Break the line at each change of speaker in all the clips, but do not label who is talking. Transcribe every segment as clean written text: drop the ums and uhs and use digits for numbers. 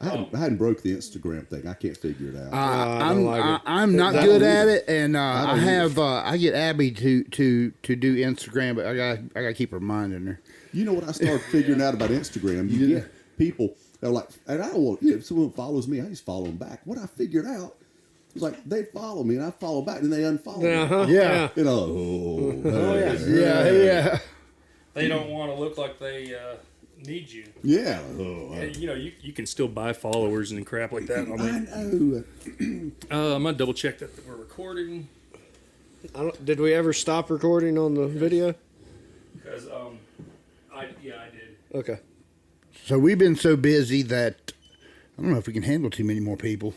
I hadn't broke the Instagram thing. I can't figure it out.
I'm not good at it, and I get Abby to do Instagram, but I gotta keep reminding her.
You know what I started figuring out about Instagram? You get people that are like, and I don't want, if someone follows me, I just follow them back. What I figured out was like, they follow me and I follow back and they unfollow me.
Yeah.
You know,
Yeah.
They don't want to look like they need you.
Yeah.
You know, you can still buy followers and crap like that.
I know.
I'm going to double check that we're recording.
Did we ever stop recording on the video?
Because, I did.
Okay.
So we've been so busy that I don't know if we can handle too many more people.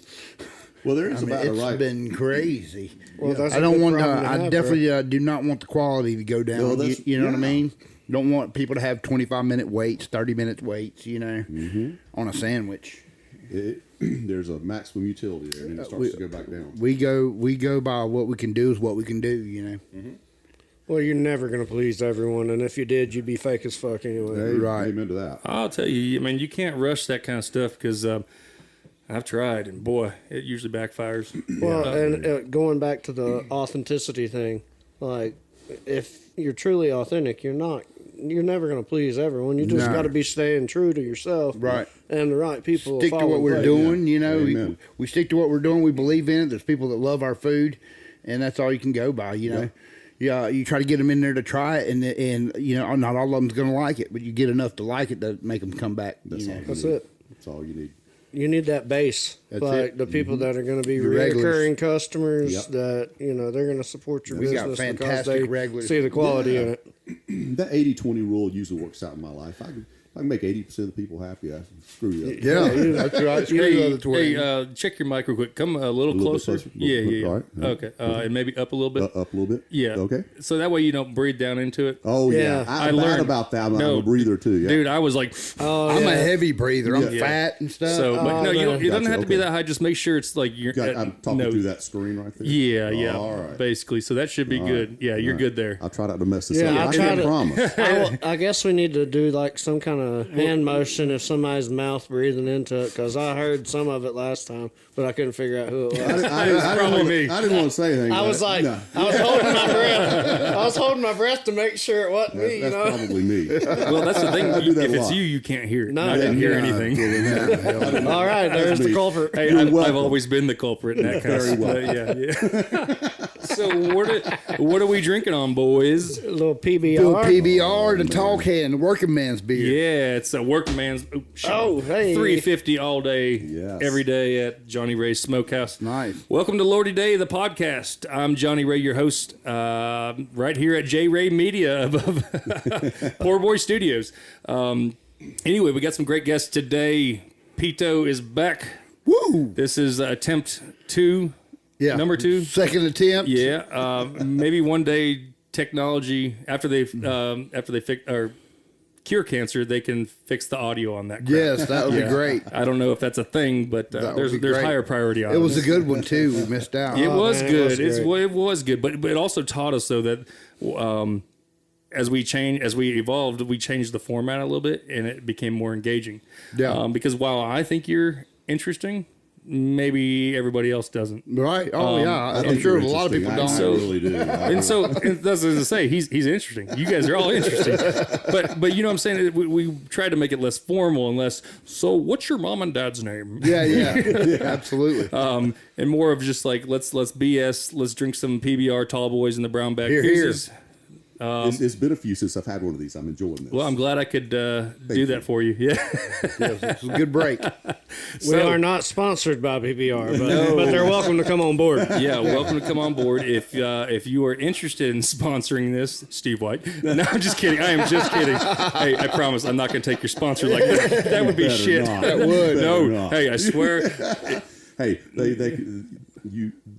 Well, there is about
it's
a right.
been crazy.
Well, that's
I don't want. I definitely do not want the quality to go down.
No,
you know what I mean? Don't want people to have 25-minute waits, 30-minute waits. You know, on a sandwich.
There's a maximum utility there, and then it starts to go back down.
We go by what we can do is what we can do. You know.
Mm-hmm.
Well, you're never going to please everyone, and if you did, you'd be fake as fuck anyway.
Right.
Amen to that.
I'll tell you, I mean, you can't rush that kind of stuff because I've tried, and boy, it usually backfires.
Well, and going back to the authenticity thing, like, if you're truly authentic, you're never going to please everyone. You just got to be staying true to yourself.
Right.
And the right people
Stick to what we're doing, you know. We stick to what we're doing. We believe in it. There's people that love our food, and that's all you can go by, you know. Yeah, you try to get them in there to try it, and you know, not all of them's going to like it, but you get enough to like it to make them come back.
That's all.
That's it.
That's all you need.
You need that base, like the people that are going to be recurring customers. That they're going to support your business because they see the quality in it.
That 80-20 rule usually works out in my life. I can make 80% of the people happy. I screw you up.
Yeah, that's right.
Hey, check your mic real quick. Come a little closer. Yeah.
All right.
Okay, and maybe up a little bit.
Up a little bit.
Yeah.
Okay.
So that way you don't breathe down into it.
Oh yeah. I learned about that. I'm a breather too. Yeah.
Dude, I was like,
I'm a heavy breather. I'm fat and stuff.
So, but no, it doesn't have to be that high. Just make sure it's like you're.
I'm talking through that screen right there.
Yeah.
All right.
Basically, so that should be good. Yeah, you're good there.
I'll try not to mess this up. I
can't
promise.
I guess we need to do like some kind of hand motion if somebody's mouth breathing into it, because I heard some of it last time, but I couldn't figure out who it was.
I didn't want to say anything.
I was like, I was holding my breath. I was holding my breath to make sure it wasn't me.
That's probably me.
Well, that's the thing. If it's you can't hear it. No, I didn't hear anything.
All right, there's the culprit.
Hey, I've always been the culprit in that kind of stuff. Yeah. So what are we drinking on, boys?
A little PBR.
PBR and Tall Can, the working man's beer.
Yeah, it's a working man's.
Oh, hey.
$3.50 all day, every day at Johnny Ray's Smokehouse.
Nice.
Welcome to Lordy Day, the podcast. I'm Johnny Ray, your host, right here at J Ray Media above Poor Boy Studios. Anyway, we got some great guests today. Pito is back.
Woo!
This is attempt 2.
Yeah.
Number 2.
Second attempt.
Yeah. Maybe one day technology after they fix or cure cancer, they can fix the audio on that crap.
Yes, that would be great.
I don't know if that's a thing, but there's higher priority on it.
It was a good one too. We missed out.
It was good. It was good, but it also taught us though that as we evolved, we changed the format a little bit, and it became more engaging.
Yeah.
Because while I think you're interesting, maybe everybody else doesn't.
Right. Oh yeah. I'm sure a lot of people don't.
I really do.
And so that's as I say, he's interesting. You guys are all interesting. But you know what I'm saying? We tried to make it less formal and less, so what's your mom and dad's name?
Yeah. Absolutely.
And more of just like, let's BS, let's drink some PBR Tall Boys in the brown bag.
Here's it's been a few since I've had one of these. I'm enjoying this.
Well, I'm glad I could do that for you. Yeah.
It's a good break.
We are not sponsored by PBR, but they're welcome to come on board.
Yeah, welcome to come on board. If you are interested in sponsoring this, Steve White. No, I'm just kidding. I am just kidding. Hey, I promise I'm not going to take your sponsor like that. That would be shit.
That would.
No. Hey, I swear.
Hey,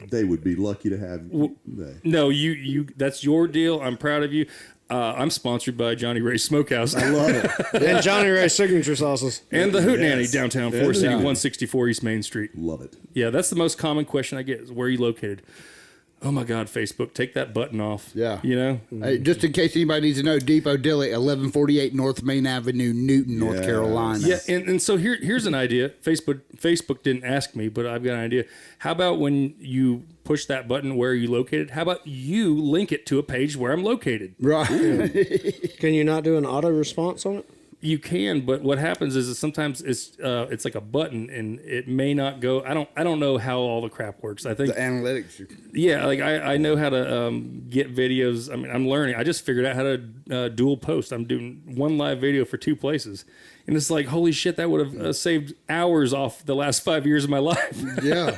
they would be lucky to have you.
No, you. That's your deal. I'm proud of you. I'm sponsored by Johnny Ray's Smokehouse.
I love it.
And Johnny Ray's signature sauces.
And the Hoot Nannie, downtown Forest City, 164 East Main Street.
Love it.
Yeah, that's the most common question I get is, where are you located? oh my God, Facebook, take that button off.
Yeah.
You know?
Hey, just in case anybody needs to know, Depot Deli, 1148 North Main Avenue, Newton, North Carolina.
Yeah, and so here's an idea. Facebook didn't ask me, but I've got an idea. How about when you push that button, where are you located? How about you link it to a page where I'm located?
Right.
Can you not do an auto response on it?
You can, but what happens is that sometimes it's like a button, and it may not go. I don't know how all the crap works. I think
The analytics.
yeah, like I know how to get videos. I mean, I'm learning. I just figured out how to dual post. I'm doing one live video for 2 places, and it's like, holy shit, that would have saved hours off the last 5 years of my life.
Yeah.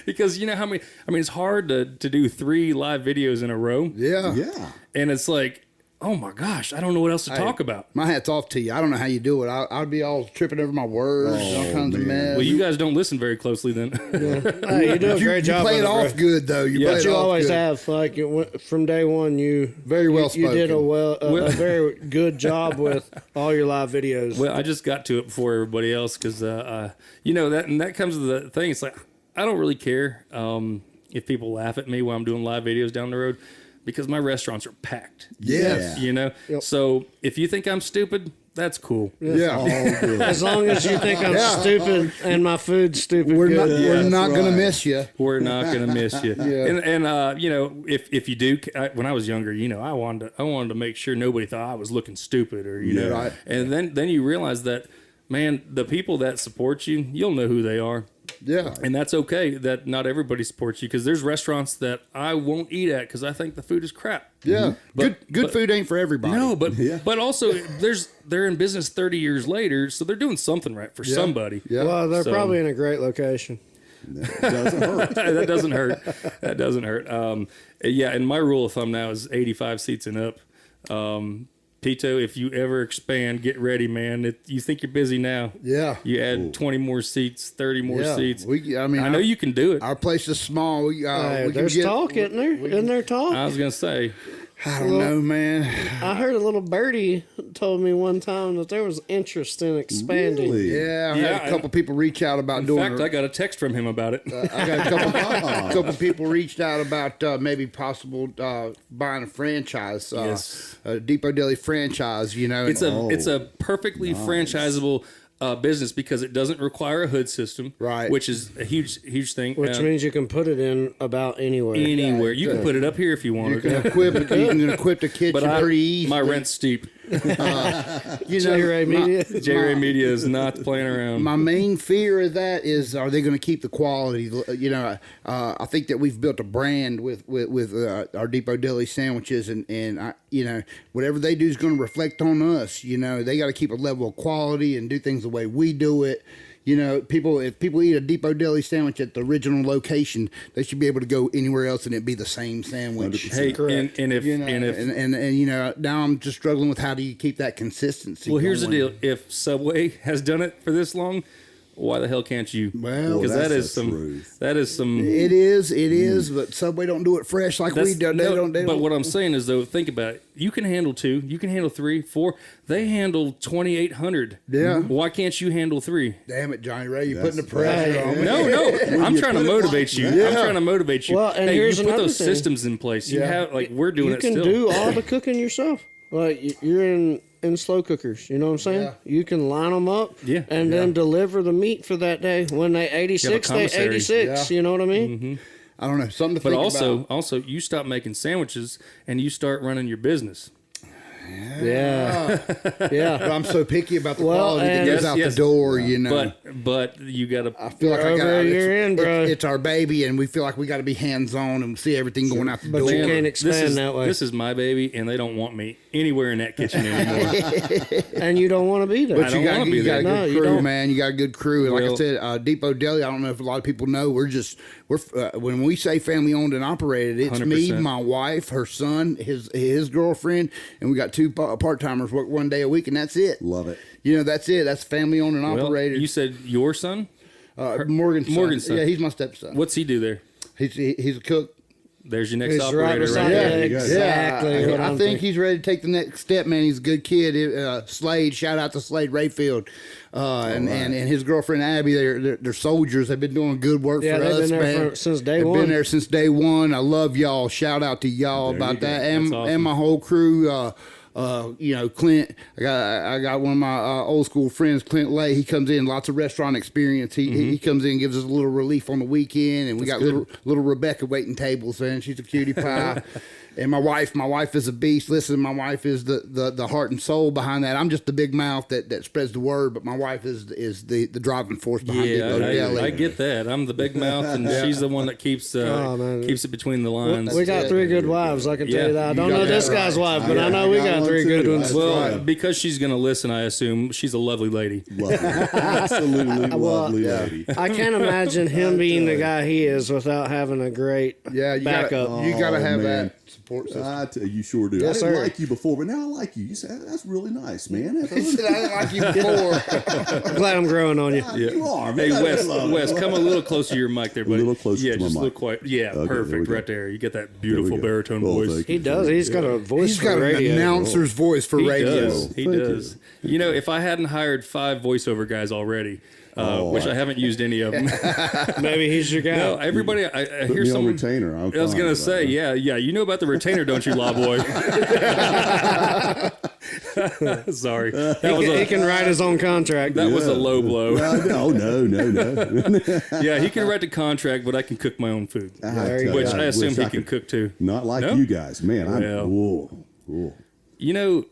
Because you know how many. I mean, it's hard to do 3 live videos in a row.
Yeah.
Yeah.
And it's like, oh my gosh, I don't know what else to talk about.
My hat's off to you. I don't know how you do it. I'd be all tripping over my words, all kinds of mess.
Well, you guys don't listen very closely then.
Hey, you do a great job.
You play it
of
off good though. You
Yeah.
play
But
it
you
off
always
good.
have, like, from day one, you
Very well
You did
spoken.
a very good job with all your live videos.
Well, I just got to it before everybody else because, you know, that comes to the thing. It's like, I don't really care if people laugh at me while I'm doing live videos down the road, because my restaurants are packed.
Yes.
You know?
Yep.
So if you think I'm stupid, that's cool.
Yeah.
All good.
As long as you think I'm
Yeah.
stupid and my food's stupid,
We're
good.
not. We're
That's
not gonna
right.
miss you.
We're not gonna miss you.
Yeah.
And you know, if you do, when I was younger, you know, I wanted to make sure nobody thought I was looking stupid, or you know.
Right.
And then you realize that, man, the people that support you, you'll know who they are.
Yeah.
And that's okay that not everybody supports you, because there's restaurants that I won't eat at because I think the food is crap.
Yeah. Good
but-
food ain't for everybody.
No, but
Yeah.
but also they're in business 30 years later, so they're doing something right for somebody.
Yeah.
Well, they're
So-
probably in a great location.
Doesn't hurt.
That doesn't hurt. That doesn't hurt. Yeah, and my rule of thumb now is 85 seats and up. Tito, if you ever expand, get ready, man. You think you're busy now.
Yeah.
You add 20 more seats, 30 more
Yeah.
seats.
I mean,
I know you can do it.
Our place is small. We can
There's
get,
talk, isn't there? Isn't there talk?
I was going to say,
I don't know, man.
I heard a little birdie told me one time that there was interest in expanding.
Really?
Yeah, I
Yeah,
had a couple people reach out about
in
doing
fact, I got a text from him about it.
I got a couple people reached out about maybe possible buying a franchise,
Yes.
a Depot Deli franchise. You know,
It's a perfectly franchisable business because it doesn't require a hood system,
Right.
Which is a huge thing.
Which means you can put it in about anywhere.
anywhere you can put it up here if you
you
want
can
it.
equip it. You can equip the kitchen
But
pretty easy.
my rent's steep.
you
J-Ray Media.
J-Ray Media is not playing around.
My main fear of that is, are they going to keep the quality? You know, I think that we've built a brand with our Depot Deli sandwiches, and I, you know, whatever they do is going to reflect on us. You know, they got to keep a level of quality and do things the way we do it. You know, if people eat a Depot Deli sandwich at the original location, they should be able to go anywhere else and it be the same sandwich.
100%.
Hey,
Correct.
and if
You know,
and if
and you know, now I'm just struggling with how do you keep that consistency.
well, here's the
going.
deal: if Subway has done it for this long, why the hell can't you?
Well,
because
that's
that is
the
some
truth.
that is some.
It is, but Subway don't do it fresh like we do. They
no,
don't.
but what I'm saying is, though, think about it. You can handle 2. You can handle 3, 4. They handle 2,800.
Yeah.
Why can't you handle 3?
Damn it, Johnny Ray, you're putting the
That's
pressure
right.
on me.
No. I'm
you
trying to
put it
motivate
like
you.
that.
I'm trying to motivate you.
Well, and
hey,
here's
you put
another
those
thing.
systems in place. You
Yeah.
have like we're doing
You
it
can
still.
do all the cooking yourself. Like you're in slow cookers, you know what I'm saying?
Yeah.
You can line them up,
Yeah.
and then deliver the meat for that day. When they 86, they
commissary.
86.
Yeah.
You know what I mean?
I don't know, something to
But
think
also,
about.
you stop making sandwiches and you start running your business.
Yeah, yeah.
But I'm so picky about the
Well,
quality that
and-
goes
Yes,
out
yes.
the door, you know.
But you got
I
to.
feel like I
Over
got
a year in, bro.
It's our baby, and we feel like we got to be hands on and see everything going out the
But
door.
you can't expand that way.
This is my baby, and they don't want me anywhere in that kitchen anymore.
And you don't want to be there.
But
I don't
you got,
wanna be
you got
there.
a
No,
good
you
crew,
don't.
man. You got a good crew. And like I
Well-
said, Depot Deli, I don't know if a lot of people know, we're when we say family owned and operated, it's me,
100%.
my wife, her son, his girlfriend, and we got 2 part-timers work 1 day a week, and that's it.
Love it.
You know, that's it. That's family owned and
Well,
operated.
you said your son?
Morgan's son.
Morgan's son.
Yeah, he's my stepson.
What's he do there?
He's a cook.
There's your next
He's right
operator
beside
right
you.
there.
Exactly.
Yeah,
what
I
I'm
think
thinking.
he's ready to take the next step, man. He's a good kid. Slade, shout out to Slade Rayfield, and his girlfriend Abby. They're soldiers. They've been doing good work
Yeah,
for
they've
us,
been there
man.
since day
They've
one.
been there since day one. I love y'all. Shout out to y'all
There
about
you go.
that,
That's awesome.
and my whole crew. Clint. I got one of my old school friends, Clint Lay. He comes in, lots of restaurant experience. He comes in, and gives us a little relief on the weekend, and we got little Rebecca waiting tables, and she's a cutie pie. And my wife is a beast. Listen, my wife is the heart and soul behind that. I'm just the big mouth that spreads the word, but my wife is the driving force behind Depot Deli.
I get that. I'm the big mouth, and she's the one that keeps it between the lines.
We got 3 good wives. I can tell you that. I don't
got
know
that
this
right.
guy's wife, but I know we got 3 good ones.
Well, because she's going to listen, I assume she's a lovely lady.
Lovely. Absolutely lovely lady.
I can't imagine him being the guy he is without having a great backup.
You gotta have
man.
that support system.
I tell you, sure do.
Yes,
I didn't
sir.
like you before, but now I like you. You say that's really nice, man.
He said, I didn't like you before.
I'm glad I'm growing on you.
You are, man.
Hey,
I
Wes,
love it.
Wes, come a little closer to your mic there, buddy.
A little closer
yeah,
to my
just
mic.
look quite. Yeah,
Okay, there we
perfect,
go.
right there. You get that
There
beautiful
we go.
baritone
Well,
voice.
thank
He
you.
does. He's got a voice
He's
for
got an
radio.
announcer's voice for
He
radio.
does. He
Thank
does. You know, if I hadn't hired 5 voiceover guys already, which I haven't used any of them.
Maybe he's your guy.
No, everybody. I
Put
hear
me
some
on retainer.
I was
fine
gonna
with
say,
that.
yeah. You know about the retainer, don't you, Law Boy? Sorry,
He can write his own contract.
that was a low blow.
Well, no.
Yeah, he can write the contract, but I can cook my own food, which I assume he can cook too.
Not like
No?
you guys, man.
Well.
Whoa.
You know,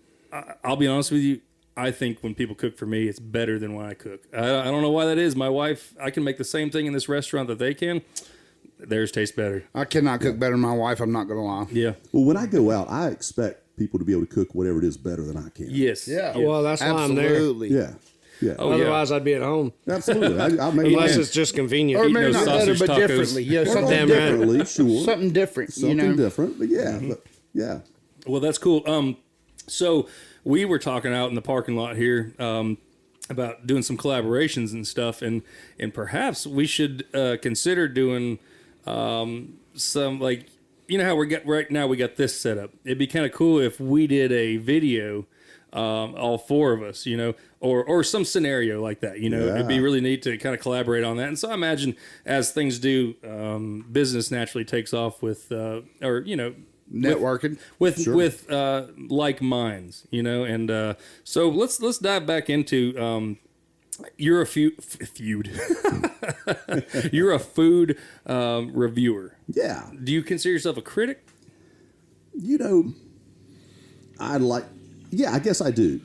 I'll be honest with you. I think when people cook for me, it's better than when I cook. I don't know why that is. My wife, I can make the same thing in this restaurant that they can. Theirs tastes better.
I cannot cook better than my wife. I'm not gonna lie.
Yeah.
Well, when I go out, I expect people to be able to cook whatever it is better than I can.
Yes.
Yeah.
Yes.
Well, that's why I'm there.
Absolutely.
Yeah.
Oh, yeah.
Otherwise, I'd be at home.
Absolutely. I make
Unless it's just convenient.
Or
Eat
maybe
those
not better,
sausage
but
tacos.
differently. Yeah,
Well,
something
Damn right.
differently, sure.
something different.
Something
you know,
different, but yeah,
Well, that's cool. So we were talking out in the parking lot here about doing some collaborations and stuff, and perhaps we should consider doing some, like, you know how right now we got this set up. It'd be kind of cool if we did a video, all 4 of us, you know, or some scenario like that. You know, it'd be really neat to kind of collaborate on that. And so I imagine as things do, business naturally takes off with, or you know.
networking.
With like minds, you know, and so let's dive back into you're a feud. You're a food reviewer.
yeah.
Do you consider yourself a critic?
You know, I guess I do.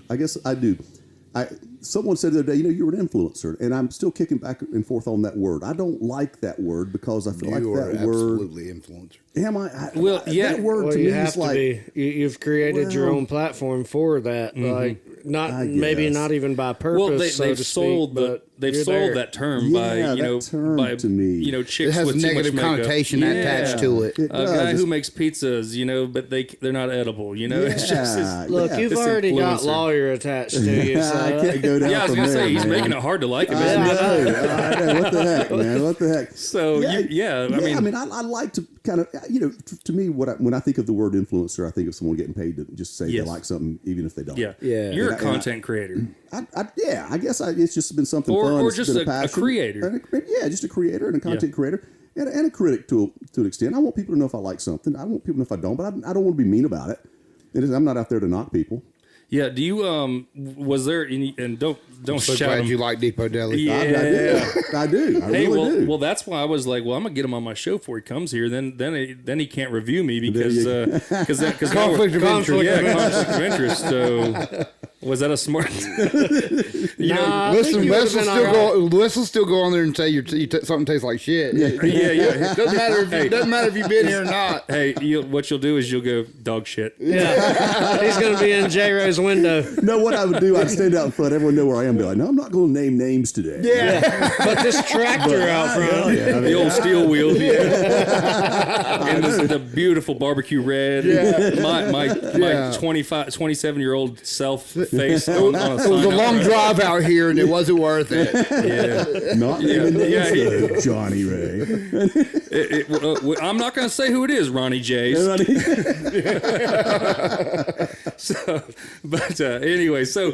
Someone said the other day, you know, you're an influencer, and I'm still kicking back and forth on that word. I don't like that word because I feel
You
like
are
that word.
absolutely influencer.
Am I?
Well, yeah.
That word
Well,
to
you
me
have
is
to
like.
be. You've created your
Well-
own platform for that. Like
I
maybe
guess.
not even by purpose.
Well,
so
they've
to
sold
speak, but
they've
you're
sold
there.
that term
Yeah,
by you
that
know
term
by
to me.
you know
It
chicks
has
with
a
too much
negative
makeup.
connotation attached to it.
It
A
does.
guy who
It's-
makes pizzas, you know, but they're not edible. You know, it's just
Yeah,
Look,
yeah.
you've
This
already got
influencer.
lawyer attached to you.
I
So
can't go down
yeah. I was
from
gonna
there,
say he's
man.
making it hard to like him.
I
Isn't he?
know. What the heck, man? What the heck?
So I mean,
I like to kind of, you know, to me, when I think of the word influencer, I think of someone getting paid to just say
Yes.
they like something, even if they don't.
yeah,
Yeah.
You're a
And I-
content creator.
I guess it's just been something
Or-
fun.
or
It's
just
been
a
passion.
creator.
Yeah, just a creator and a content creator and a critic to an extent. I want people to know if I like something. I want people to know if I don't, but I don't want to be mean about it. I'm not out there to knock people.
Yeah. Do you was there any, and don't
So
shout
glad
him.
you like Depot Deli.
Yeah.
I do. I
Hey,
really do.
well, that's why I was like, well, I'm gonna get him on my show before he comes here. Then he can't review me because
Conflict of interest.
Yeah, conflict of interest. So was that a smart? You know,
Nah, I
Listen,
think you
Wes
would've
will
been
still
all
go. Wes will still go on there and say something tastes like shit.
yeah.
Doesn't matter if you've been here or not.
Hey, what you'll do is you'll go dog shit.
Yeah, he's gonna be in J Ray's window.
No, what I would do, I'd stand out in front. Everyone know where I am. Be like, no, I'm not going to name names today.
Yeah.
But this tractor out front.
The old steel wheel, and the beautiful barbecue red. My 27-year-old self fixed face. On a
It was a long drive out here, and it wasn't worth it.
Yeah.
Not even this, Johnny Ray.
I'm not going to say who it is, Ronnie J's. Anyway, so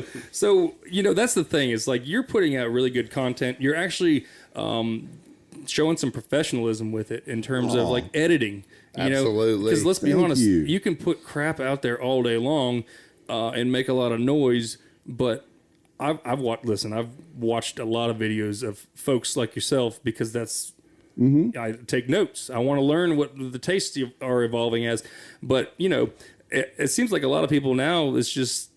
that's the thing. It's like you're putting out really good content. You're actually showing some professionalism with it in terms of like editing.
Absolutely.
Because let's be honest,
you.
you can put crap out there all day long and make a lot of noise, but I've watched a lot of videos of folks like yourself because that's. I take notes. I want to learn what the tastes are evolving as, but it seems like a lot of people now. It's just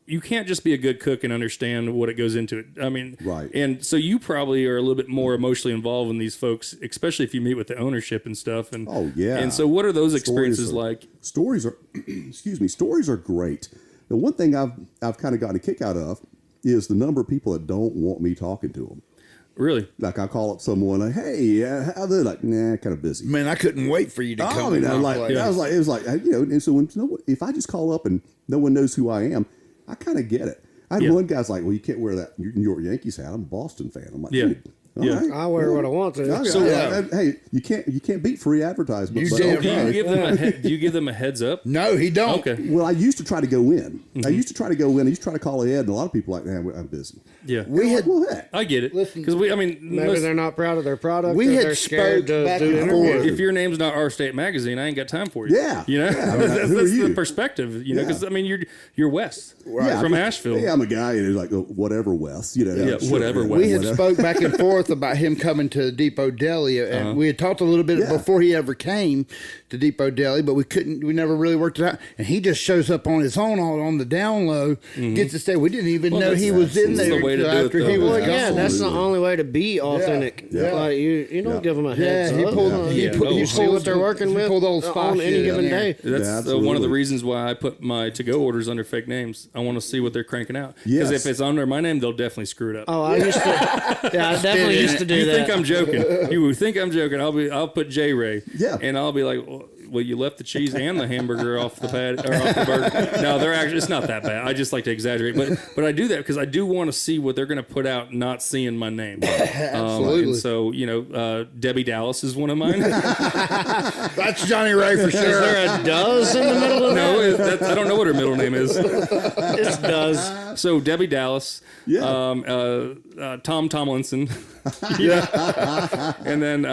you can't just be a good cook and understand what it goes into it. I mean,
right.
And so you probably are a little bit more emotionally involved in these folks, especially if you meet with the ownership and stuff. And
oh yeah.
And so what are those experiences like?
Stories are, stories are great. The one thing I've kind of gotten a kick out of is the number of people that don't want me talking to them.
Really?
Like I call up someone like, "Hey, how they?" Like, "Nah, kind of busy."
Man, I couldn't wait for you to come.
I mean, it was like, and so if I just call up and no one knows who I am, I kind of get it. I had one guy's like, "Well, you can't wear that New York Yankees hat. I'm a Boston fan." I'm like, "Dude, all right,
I wear what I want to."
Okay.
So,
hey, you can't beat free advertisement.
You
but
damn
okay.
Do you give them a heads up?
No, he don't.
Okay.
Well, I used to try to go in. I used to try to call Ed, and a lot of people are like, "Man, I'm busy."
Yeah.
Well, heck.
I get it. Because
Maybe they're not proud of their product.
We
or
had
they're scared
spoke
to
back
do
and
interviews.
forth.
if your name's not Our State Magazine, I ain't got time for you.
Yeah.
That's
who are
the
you?
perspective,
Yeah.
because you're West
Yeah,
from Asheville.
Yeah, I'm a guy, and he's like, whatever, Wes.
Whatever, Wes.
We had spoke back and forth about him coming to Depot Deli, and we had talked a little bit before he ever came to Depot Deli, but we never really worked it out. And he just shows up on his own on the down low, gets to stay. We didn't even know he was in
that's
there
the way to do it,
after
though.
he was
Well,
gone.
yeah, that's the only way to be authentic.
Yeah.
Like you don't give them a heads
he
up.
pulled.
Yeah.
You see what they're working
he
with
pulled old spot
on any
shit
given
in there.
day.
That's
Yeah,
one of the
absolutely.
reasons why I put my to-go orders under fake names. I want to see what they're cranking out.
Yes.
Because if it's under my name, they'll definitely screw it up.
Oh, I used to. Yeah, I definitely used to do
You
that.
think I'm joking? You think I'm joking? I'll put J Ray.
Yeah.
And I'll be like, well, you left the cheese and the hamburger off the pad or off the burger. No, they're actually, it's not that bad. I just like to exaggerate, but I do that because I do want to see what they're going to put out, not seeing my name.
Absolutely.
And so Debbie Dallas is one of mine.
That's Johnny Ray for
Is
sure.
there a does in the middle of that?
No, I don't know what her middle name is.
It's does.
So Debbie Dallas, Tom Tomlinson, and then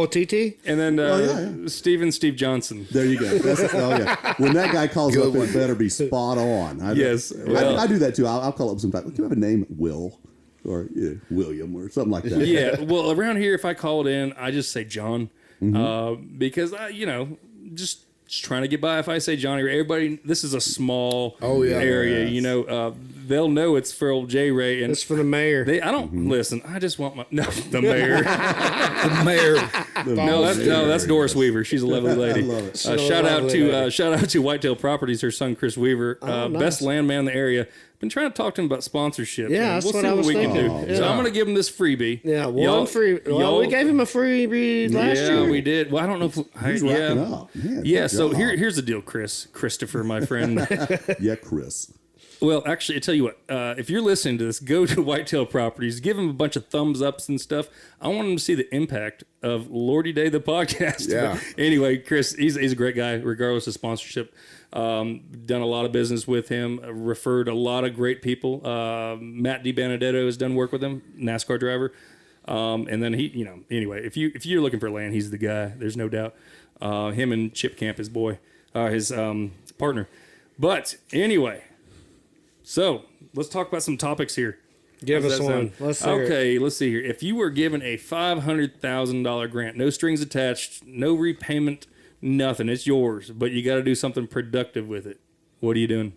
TT?
and then Steve Johnson.
There you go. When that guy calls up, it better be spot on. I do that too. I'll call up sometimes. Can you have a name, Will, or William, or something like that?
Yeah. Well, around here, if I call it in, I just say John, because just trying to get by. If I say Johnny Ray, everybody, this is a small area.
Yes.
They'll know it's for old J Ray, and
It's for the mayor.
I don't listen. I just want the mayor.
The mayor.
That's Doris Weaver. She's a lovely lady.
I love it.
Shout out to Whitetail Properties. Her son Chris Weaver,
nice.
best landman in the area. Been trying to talk to him about sponsorship.
Yeah,
and
that's
we'll
what
see
I was
we can
thinking.
do.
Yeah.
So I'm going to give him this freebie.
Yeah,
Y'all-
free. Well, we gave him a freebie last year.
Yeah, we did. Well, I don't know if
He's racking up. Man,
Yeah.
good
So
job.
here's the deal, Christopher, my friend.
Yeah, Chris.
Well, actually, I tell you what. If you're listening to this, go to Whitetail Properties. Give him a bunch of thumbs ups and stuff. I want him to see the impact of Lordy Day the podcast.
Yeah.
But anyway, Chris, he's a great guy, regardless of sponsorship. Done a lot of business with him. Referred a lot of great people. Matt DiBenedetto has done work with him, NASCAR driver. And then anyway, if you're looking for land, he's the guy. There's no doubt. Him and Chip Camp, his boy, his partner. But anyway. So let's talk about some topics here.
Give
How's
us
that
one.
sound?
Let's hear it.
Okay, let's see here. If you were given a $500,000 grant, no strings attached, no repayment, nothing, it's yours, but you got to do something productive with it. What are you doing?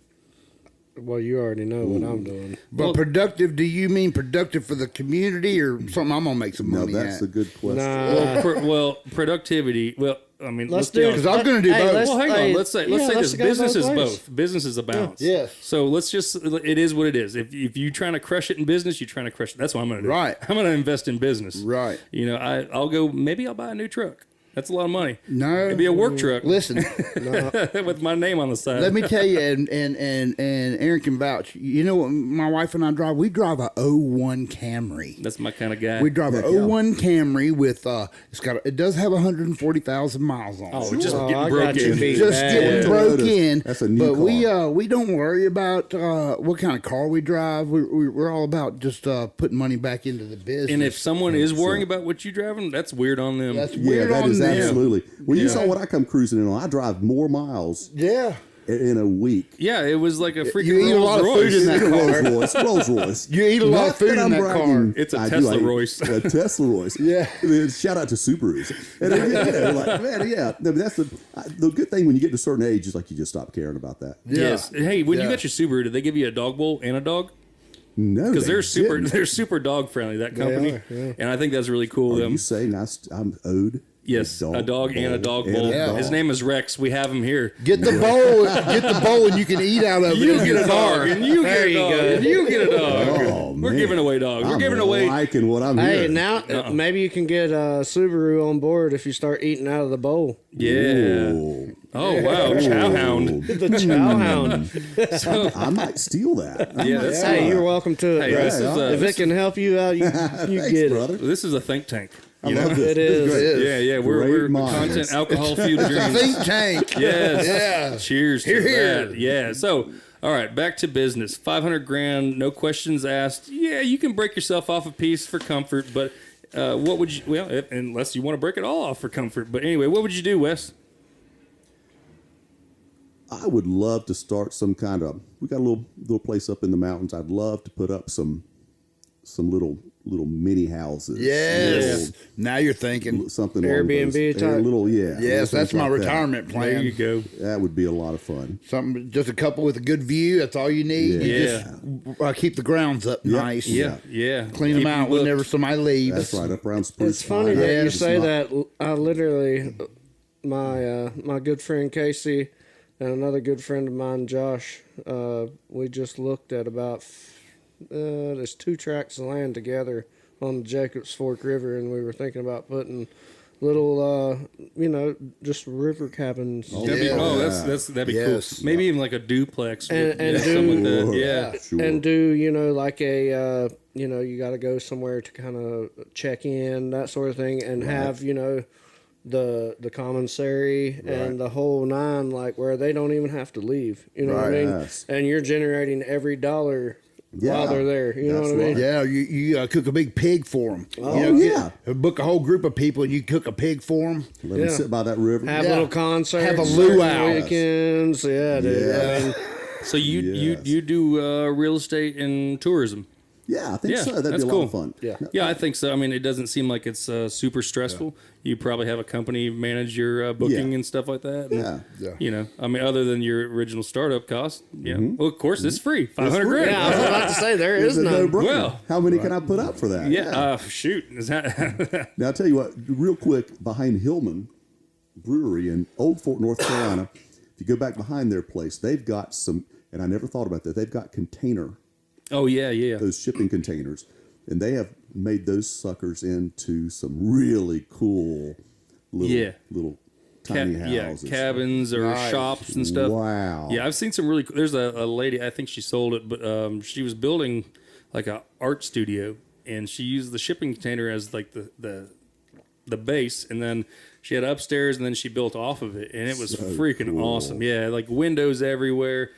Well, you already know what I'm doing.
But productive, do you mean productive for the community or something I'm going to make some
No,
money
that's
at?
a good question.
Productivity. Well, I mean,
Let's
be
do it.
honest.
Because I'm going to do both.
Well, hang on. Let's say this.
go
Business
both
is
ways.
both. Business is a balance.
Yes.
So let's just. It is what it is. If you're trying to crush it in business, you're trying to crush it. That's what I'm going to do.
Right.
I'm going to invest in business.
Right.
I'll go. Maybe I'll buy a new truck. That's a lot of money.
No.
It'd be a work truck.
Listen,
with my name on the side.
let me tell you, and Aaron can vouch. You know what my wife and I drive? We drive a '01 Camry.
That's my kind of guy.
We drive a '01 Camry with it does have 140,000 miles on it.
Oh, just
Oh,
getting
I
broke
got you
in.
beat.
Just
bad.
getting broke in.
That's a new
but
car.
we don't worry about what kind of car we drive. We're all about just putting money back into the business.
And if someone is worrying about what you driving, that's weird on them.
that's
Yeah,
weird
that
on
is
them.
absolutely. Well, you saw what I come cruising in on. I drive more miles
Yeah.
in a week.
Yeah, it was like a freaking
You eat a lot of food in that car.
Rolls Royce.
You eat a lot of food in that car.
It's a
I
Tesla
do.
Royce.
A Tesla Royce.
Yeah.
I mean, shout out to Subarus. And like, man, yeah. No, but that's the good thing when you get to a certain age is like you just stop caring about that.
Yeah.
Yes. Hey, when you
Yeah.
got your Subaru, did they give you a dog bowl and a dog?
No,
Because they're
didn't.
super dog friendly, that company.
are, yeah.
And I think that's really cool.
Are
Them.
you saying I'm owed?
Yes, a dog and a dog
and
bowl.
dog.
His name is Rex. We have him here.
Get the bowl, and you can eat out of it.
You
in
get
your
a
car.
dog, and you get
There
a
you
dog,
go.
and you get a dog.
Oh,
We're
man.
giving away dogs. We're
I'm
giving away.
liking what I'm
Hey,
hearing.
now maybe you can get Subaru on board if you start eating out of the bowl.
Yeah.
Ooh.
Oh wow, Chowhound.
The chow hound.
I might steal that.
Yeah, that's
Hey, you're welcome to it,
Hey,
bro.
this is
If it can help you out, you
Thanks,
get
brother.
this is a think tank.
I
You know?
love this.
It is.
This great.
Yeah, yeah.
Great
We're
minds.
content alcohol fueled dreams.
Think tank.
Yes.
Yeah.
Cheers to
Hear, hear.
that. Yeah. So, all right, back to business. 500 grand, no questions asked. Yeah, you can break yourself off a piece for comfort, but what would you? Well, unless you want to break it all off for comfort. But anyway, what would you do, Wes?
I would love to start some kind of. We got a little place up in the mountains. I'd love to put up some little mini houses.
Yes. Now you're thinking.
Little- something along
Airbnb
those-
type.
A little, yeah.
Yes,
little
that's
things
my
like that.
retirement plan.
There you go.
That would be a lot of fun.
Something, just a couple with a good view. That's all you need. You
Yeah.
just keep the grounds up
Yep.
nice.
Yeah, yeah.
Clean
Keep
them out
booked.
whenever somebody leaves.
That's right. Up around Spruce
It's funny
Pine.
that you
It's
say
not-
that. I literally, my good friend Casey and another good friend of mine, Josh, we just looked at about there's 2 tracts of land together on the Jacobs Fork River, and we were thinking about putting little, just river cabins.
That'd be, that'd be
Yes.
cool. Maybe even like a duplex.
And
yeah,
do-
something like that.
Sure.
Yeah.
Sure.
And do like a you got to go somewhere to kind of check in, that sort of thing, and have the commissary and the whole nine, like where they don't even have to leave. You know what I
Right.
mean?
Yes.
And you're generating every dollar
Yeah.
while they're there. You know
That's
what I mean?
right.
Yeah, you cook a big pig for them.
Oh, yeah.
Book a whole group of people and you cook a pig for them.
Let me
Yeah.
sit by that river.
Have
Yeah.
little concerts,
Have a
certain
luau.
weekends. Yeah, dude.
Yeah.
I mean,
So you
Yes.
you do real estate and tourism.
Yeah, I think
Yeah,
so. That'd
that's
be a
cool.
lot of fun.
Yeah.
Yeah, I think so. I mean, it doesn't seem like it's super stressful. You probably have a company manage your booking
Yeah.
and stuff like that. And,
Yeah.
Yeah.
You know, I mean, other than your original startup cost. Yeah. Well, of course, it's free. 500 grand.
yeah, I was about to say there
It's
is
a
none.
no-brainer.
Well,
How many can I put up for that?
Yeah. Shoot. Is that?
Now, I'll tell you what, real quick, behind Hillman Brewery in Old Fort, North Carolina, if you go back behind their place, they've got some, and I never thought about that, they've got
Oh yeah, yeah.
those shipping containers, and they have made those suckers into some really cool little tiny houses.
cabins or
Nice.
shops and stuff.
Wow.
Yeah, I've seen some really. There's a lady. I think she sold it, but she was building like a art studio, and she used the shipping container as like the base, and then she had upstairs, and then she built off of it, and it was
So
freaking
cool.
awesome. Yeah, like windows everywhere.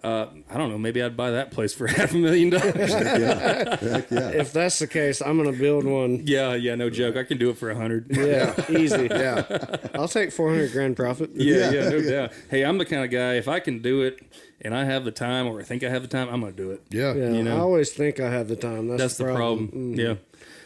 I don't know. Maybe I'd buy that place for $500,000.
Heck yeah.
If that's the case, I'm gonna build one.
yeah, no joke. I can do it for 100.
Yeah, easy.
Yeah.
I'll take 400 grand profit.
Yeah, no doubt. Hey, I'm the kind of guy, if I can do it and I have the time or I think I have the time, I'm going to do it.
Yeah.
Yeah,
You know?
I always think I have the time.
That's the problem. Yeah.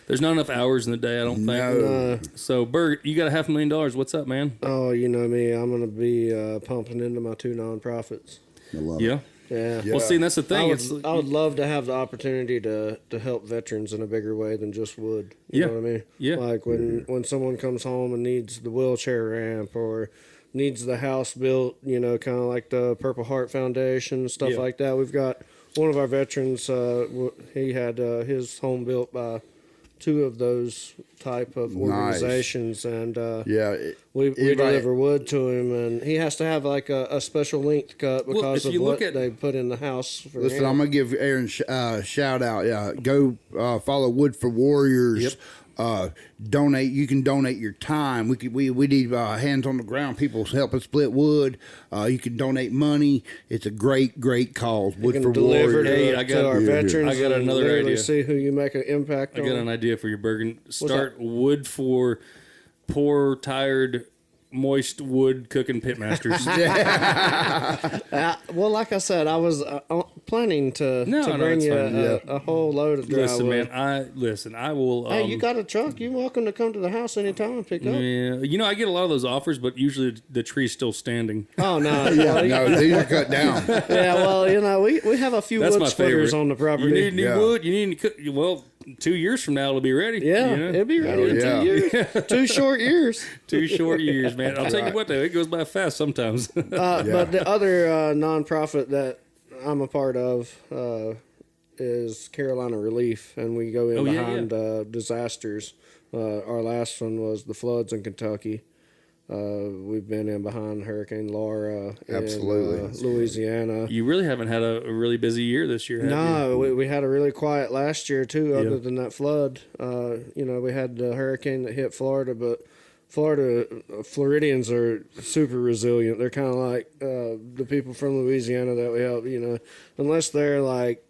There's not enough hours in the day, I don't think.
No.
So, Bert, you got $500,000. What's up, man?
Oh, you know me. I'm gonna be pumping into my 2 nonprofits.
I love
Yeah.
it.
Yeah.
Well, see, and that's the thing.
I would love to have the opportunity to help veterans in a bigger way than just wood. You
Yeah.
know what I mean?
Yeah.
Like when someone comes home and needs the wheelchair ramp or needs the house built, kind of like the Purple Heart Foundation, stuff
Yeah.
like that. We've got one of our veterans, he had his home built by two of those type of organizations, and we deliver wood to him, and he has to have like a special length cut because of what they put in the house.
Listen, I'm gonna give Aaron shout out. Yeah, go follow Wood for Warriors.
Yep.
Donate. You can donate your time. We need hands on the ground. People help us split wood. You can donate money. It's a great cause. Wood for
deliver
Warriors.
to our veterans.
I got another idea.
See who you make an impact on.
I got an idea for your Bergen. Start Wood for poor, tired, moist wood cooking pitmasters.
Well, like I said, I was planning to bring you a whole load of dry wood.
I will.
Hey, you got a truck? You're welcome to come to the house anytime and pick up.
Yeah, I get a lot of those offers, but usually the tree's still standing.
Oh no,
no, these are cut down.
Yeah, well, we have a few wood splitters on the property.
You need new wood. You need to cook. Well, 2 years from now it'll be ready.
Yeah, it'll be ready in 2 years. 2 short years.
2 short years, man. I'll tell you what, though, it goes by fast sometimes.
But the other nonprofit that I'm a part of is Carolina Relief, and we go in behind disasters. Our last one was the floods in Kentucky. We've been in behind Hurricane Laura in Louisiana.
You really haven't had a really busy year this year, have you?
We had a really quiet last year, too, other than that flood. We had the hurricane that hit Florida, but Floridians are super resilient. They're kind of like the people from Louisiana that we help, unless they're, like,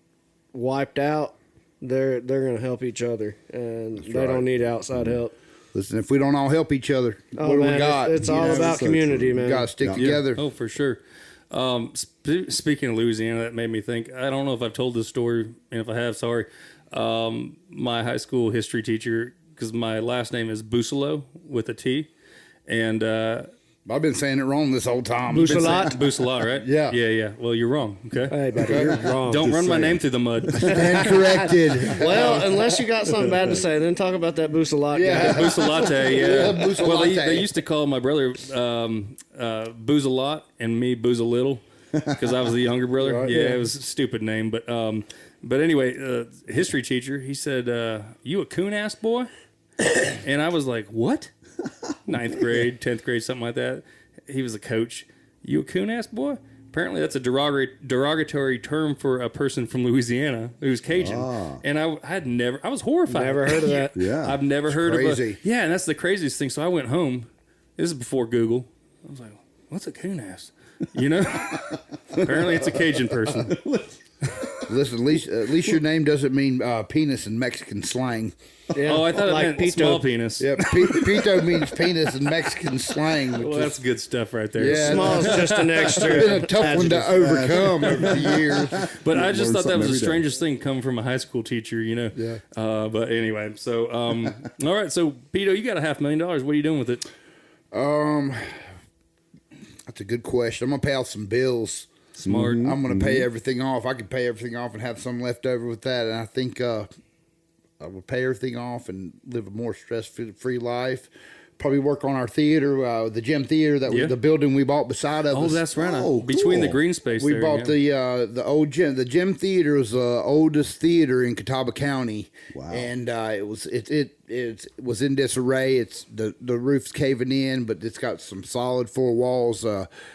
wiped out, they're going to help each other, and they don't need outside help.
Listen, if we don't all help each other, what do we got?
It's all about community, man.
We got to stick together.
Oh, for sure. Speaking of Louisiana, that made me think. I don't know if I've told this story, and if I have, sorry. My high school history teacher, because my last name is Busolo with a T, and
I've been saying it wrong this whole time.
Busalot, right?
Yeah.
Yeah. Well, you're wrong. Okay.
Hey, buddy, you're wrong.
Don't run my name through the mud.
Stand corrected.
Well, unless you got something bad to say, then talk about that Busalot guy.
Busalate, yeah.
Busalate.
Well, they used to call my brother Booze a lot and me Booze a little because I was the younger brother.
Right,
it was a stupid name, but anyway, history teacher, he said, "You a coon ass boy?" And I was like, "What?" 9th grade, 10th grade, something like that. He was a coach. You a coon ass boy? Apparently that's a derogatory term for a person from Louisiana who's Cajun. And I was horrified.
Never heard of that.
Yeah.
I've never heard
crazy.
Yeah, and that's the craziest thing. So I went home. This is before Google. I was like, what's a coon ass? Apparently it's a Cajun person.
Listen, at least your name doesn't mean penis in Mexican slang.
Yeah.
Oh, I thought it meant
Pito.
small penis.
Yeah, Pito means penis in Mexican slang.
Well, that's good stuff right there.
Yeah.
Small's just an extra.
It's been a tough one to overcome over the years.
But I just thought that was the
every day.
strangest thing coming from a high school teacher,
Yeah.
But anyway, so all right. So Pito, you got $500,000. What are you doing with it?
That's a good question. I'm gonna pay off some bills.
Smart.
I'm gonna pay everything off. I could pay everything off and have some left over with that. And I think I would pay everything off and live a more stress-free life. Probably work on our theater, the gym theater that was the building we bought beside of us.
Oh, that's right.
Oh,
Between the
cool.
green space
We
there,
bought the old gym. The gym theater was the oldest theater in Catawba County.
Wow.
And it was in disarray. It's the roof's caving in, but it's got some solid 4 walls.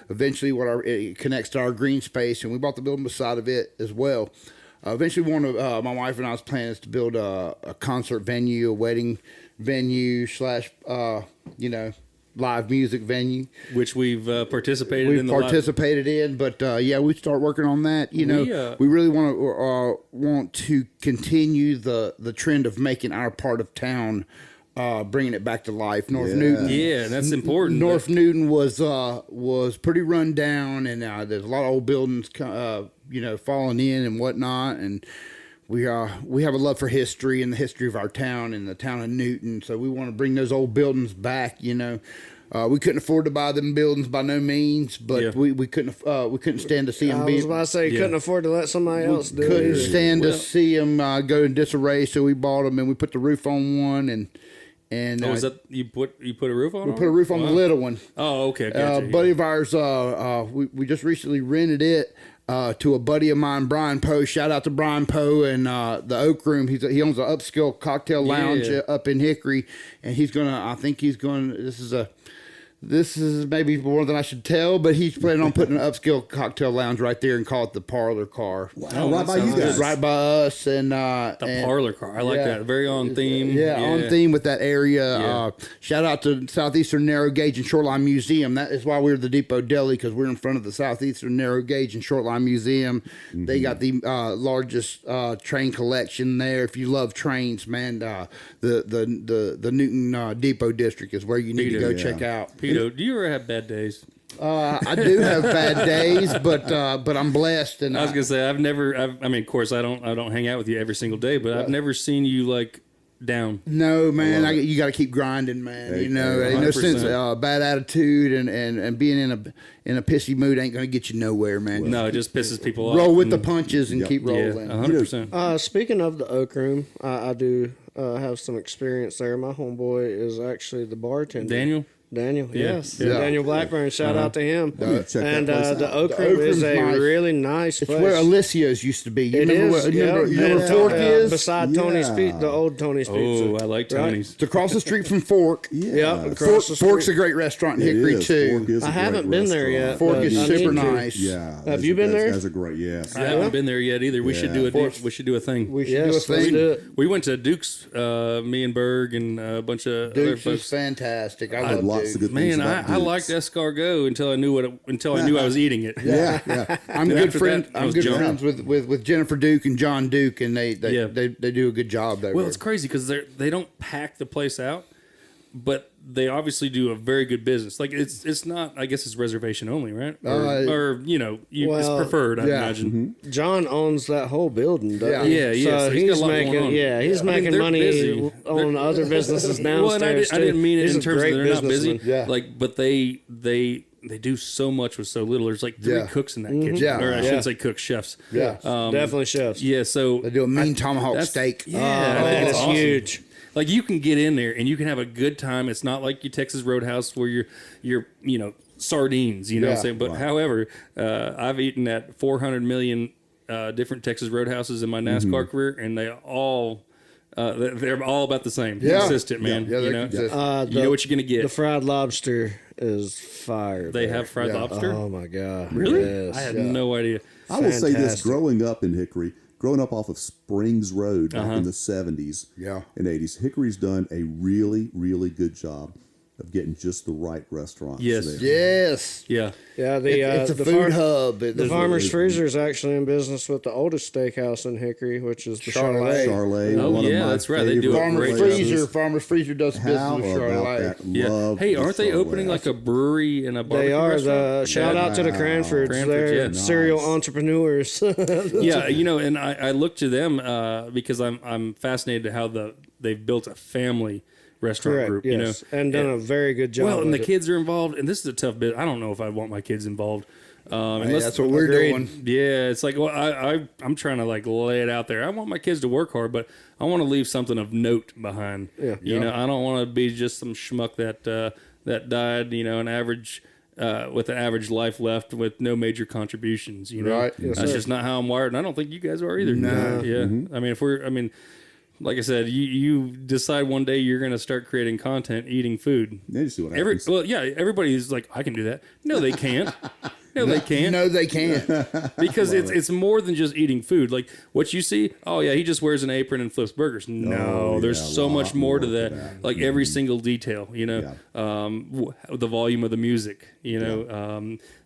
Eventually, it connects to our green space, and we bought the building beside of it as well. Eventually, my wife and I was planning is to build a concert venue, a wedding venue / live music venue,
which we've participated in.
Participated in, but we start working on that. We really want to continue the trend of making our part of town, bringing it back to life. Newton,
yeah, that's important.
North Newton was pretty run down, and there's a lot of old buildings, falling in and whatnot, and. We have a love for history and the history of our town and the town of Newton, so we want to bring those old buildings back. We couldn't afford to buy them buildings by no means, but we couldn't stand to see them.
I was about to say couldn't afford to let somebody else do it.
Couldn't stand to see them go in disarray, so we bought them and we put the roof on one, and And
is that you put a roof on?
we put a roof on the little one.
Oh, okay. Gotcha.
Buddy of ours, we just recently rented it to a buddy of mine, Brian Poe. Shout out to Brian Poe and the Oak Room. He owns an upscale cocktail lounge up in Hickory, and this is maybe more than I should tell, but he's planning on putting an upscale cocktail lounge right there and call it the Parlor Car.
Wow, right by you guys.
Right by us. And
the Parlor Car. I like that. Very on theme.
Yeah, on theme with that area. Yeah. Shout out to Southeastern Narrow Gauge and Shoreline Museum. That is why we're the Depot Deli, because we're in front of the Southeastern Narrow Gauge and Shoreline Museum. Mm-hmm. They got the largest train collection there. If you love trains, man, the Newton Depot District is where you need to go check out.
Do you ever have bad days?
I do have bad days, but I'm blessed. And
I was gonna say of course I don't hang out with you every single day, but I've never seen you like down.
No, man, you got to keep grinding, man. You know, no sense bad attitude and being in a pissy mood ain't gonna get you nowhere, man.
No, it just pisses people off.
Roll with the punches and keep rolling.
100%.
Speaking of the Oak Room, I do have some experience there. My homeboy is actually the bartender. Daniel, yes.
Yeah.
Daniel Blackburn, shout out to him.
And
the Oak Room is a really nice place.
It's where Alicia's used to be. You remember where
Fork
is?
Beside Tony's Pizza, the old Tony's Pizza.
Oh, I like Tony's.
It's across the street from Fork.
Across the street.
Fork's a great restaurant in Hickory, too.
I haven't been there yet.
Fork is super nice.
Yeah.
Have you been there?
That's a great, yes.
I haven't been there yet either. We should do a thing.
We should do a thing.
We went to Duke's, me and Berg and a bunch of other folks.
Duke's is fantastic. I love
lots of good things about Duke's.
I liked escargot until I knew I was eating it.
Yeah.
I'm good friends with Jennifer Duke and John Duke, and they do a good job there.
Well, it's crazy because they don't pack the place out, but they obviously do a very good business. Like it's not, I guess it's reservation only, right? It's preferred, I imagine.
Mm-hmm. John owns that whole building.
Yeah.
So he's making money
busy.
on other businesses downstairs.
I didn't mean it
He's
in terms of they're not busy.
Yeah.
But they do so much with so little. There's like 3 cooks in that kitchen.
Yeah.
Or I shouldn't say cooks, chefs.
Yeah.
Definitely chefs.
Yeah, so
they do a mean tomahawk steak.
Yeah, I think it's
awesome. Huge.
Like you can get in there and you can have a good time. It's not like your Texas Roadhouse where you're sardines, what I'm saying? But however, I've eaten at 400 million different Texas Roadhouses in my NASCAR career, and they're all about the same. Consistent, man.
Yeah,
you know what you're gonna get.
The fried lobster is fire.
They have fried lobster?
Oh my god.
Really?
Yes.
I had no idea.
I will say this: growing up in Hickory, growing up off of Springs Road back in the 70s and 80s, Hickory's done a really, really good job of getting just the right restaurants.
Yes.
there.
Yes.
Yeah.
Yeah,
It's a food hub.
The Farmer's Freezer is actually in business with the oldest steakhouse in Hickory, which is the Charlotte.
Charlotte.
Oh,
one of my
that's right. They do a
favorite
great
places.
job.
Farmer's Freezer does business
How
with
about
Charlotte.
that?
Yeah.
Love
Hey,
the
aren't they
Charlotte.
opening like a brewery and a barbecue
They are.
restaurant?
Shout out to the Cranfords. They're
Nice.
serial entrepreneurs.
Yeah, and I look to them because I'm fascinated how they've built a family restaurant
Correct,
group,
yes. And done a very good job.
Well, and the
with it.
kids are involved, and this is a tough bit. I don't know if I want my kids involved.
That's what we're doing.
Yeah, it's like, well, I'm trying to like lay it out there. I want my kids to work hard, but I want to leave something of note behind.
Yeah.
You know, I don't want to be just some schmuck that died, an average with an average life left with no major contributions.
Right.
Yes,
That's
sir.
just not how I'm wired, and I don't think you guys are either.
No.
Yeah. I mean, like I said, you decide one day you're going to start creating content, eating food.
Yeah, you see what happens.
Everybody's like, I can do that. No, they can't. No, they can't.
No, they can't.
Because it's more than just eating food. Like what you see, oh yeah, he just wears an apron and flips burgers. No, there's so much more to that. Like every single detail, the volume of the music,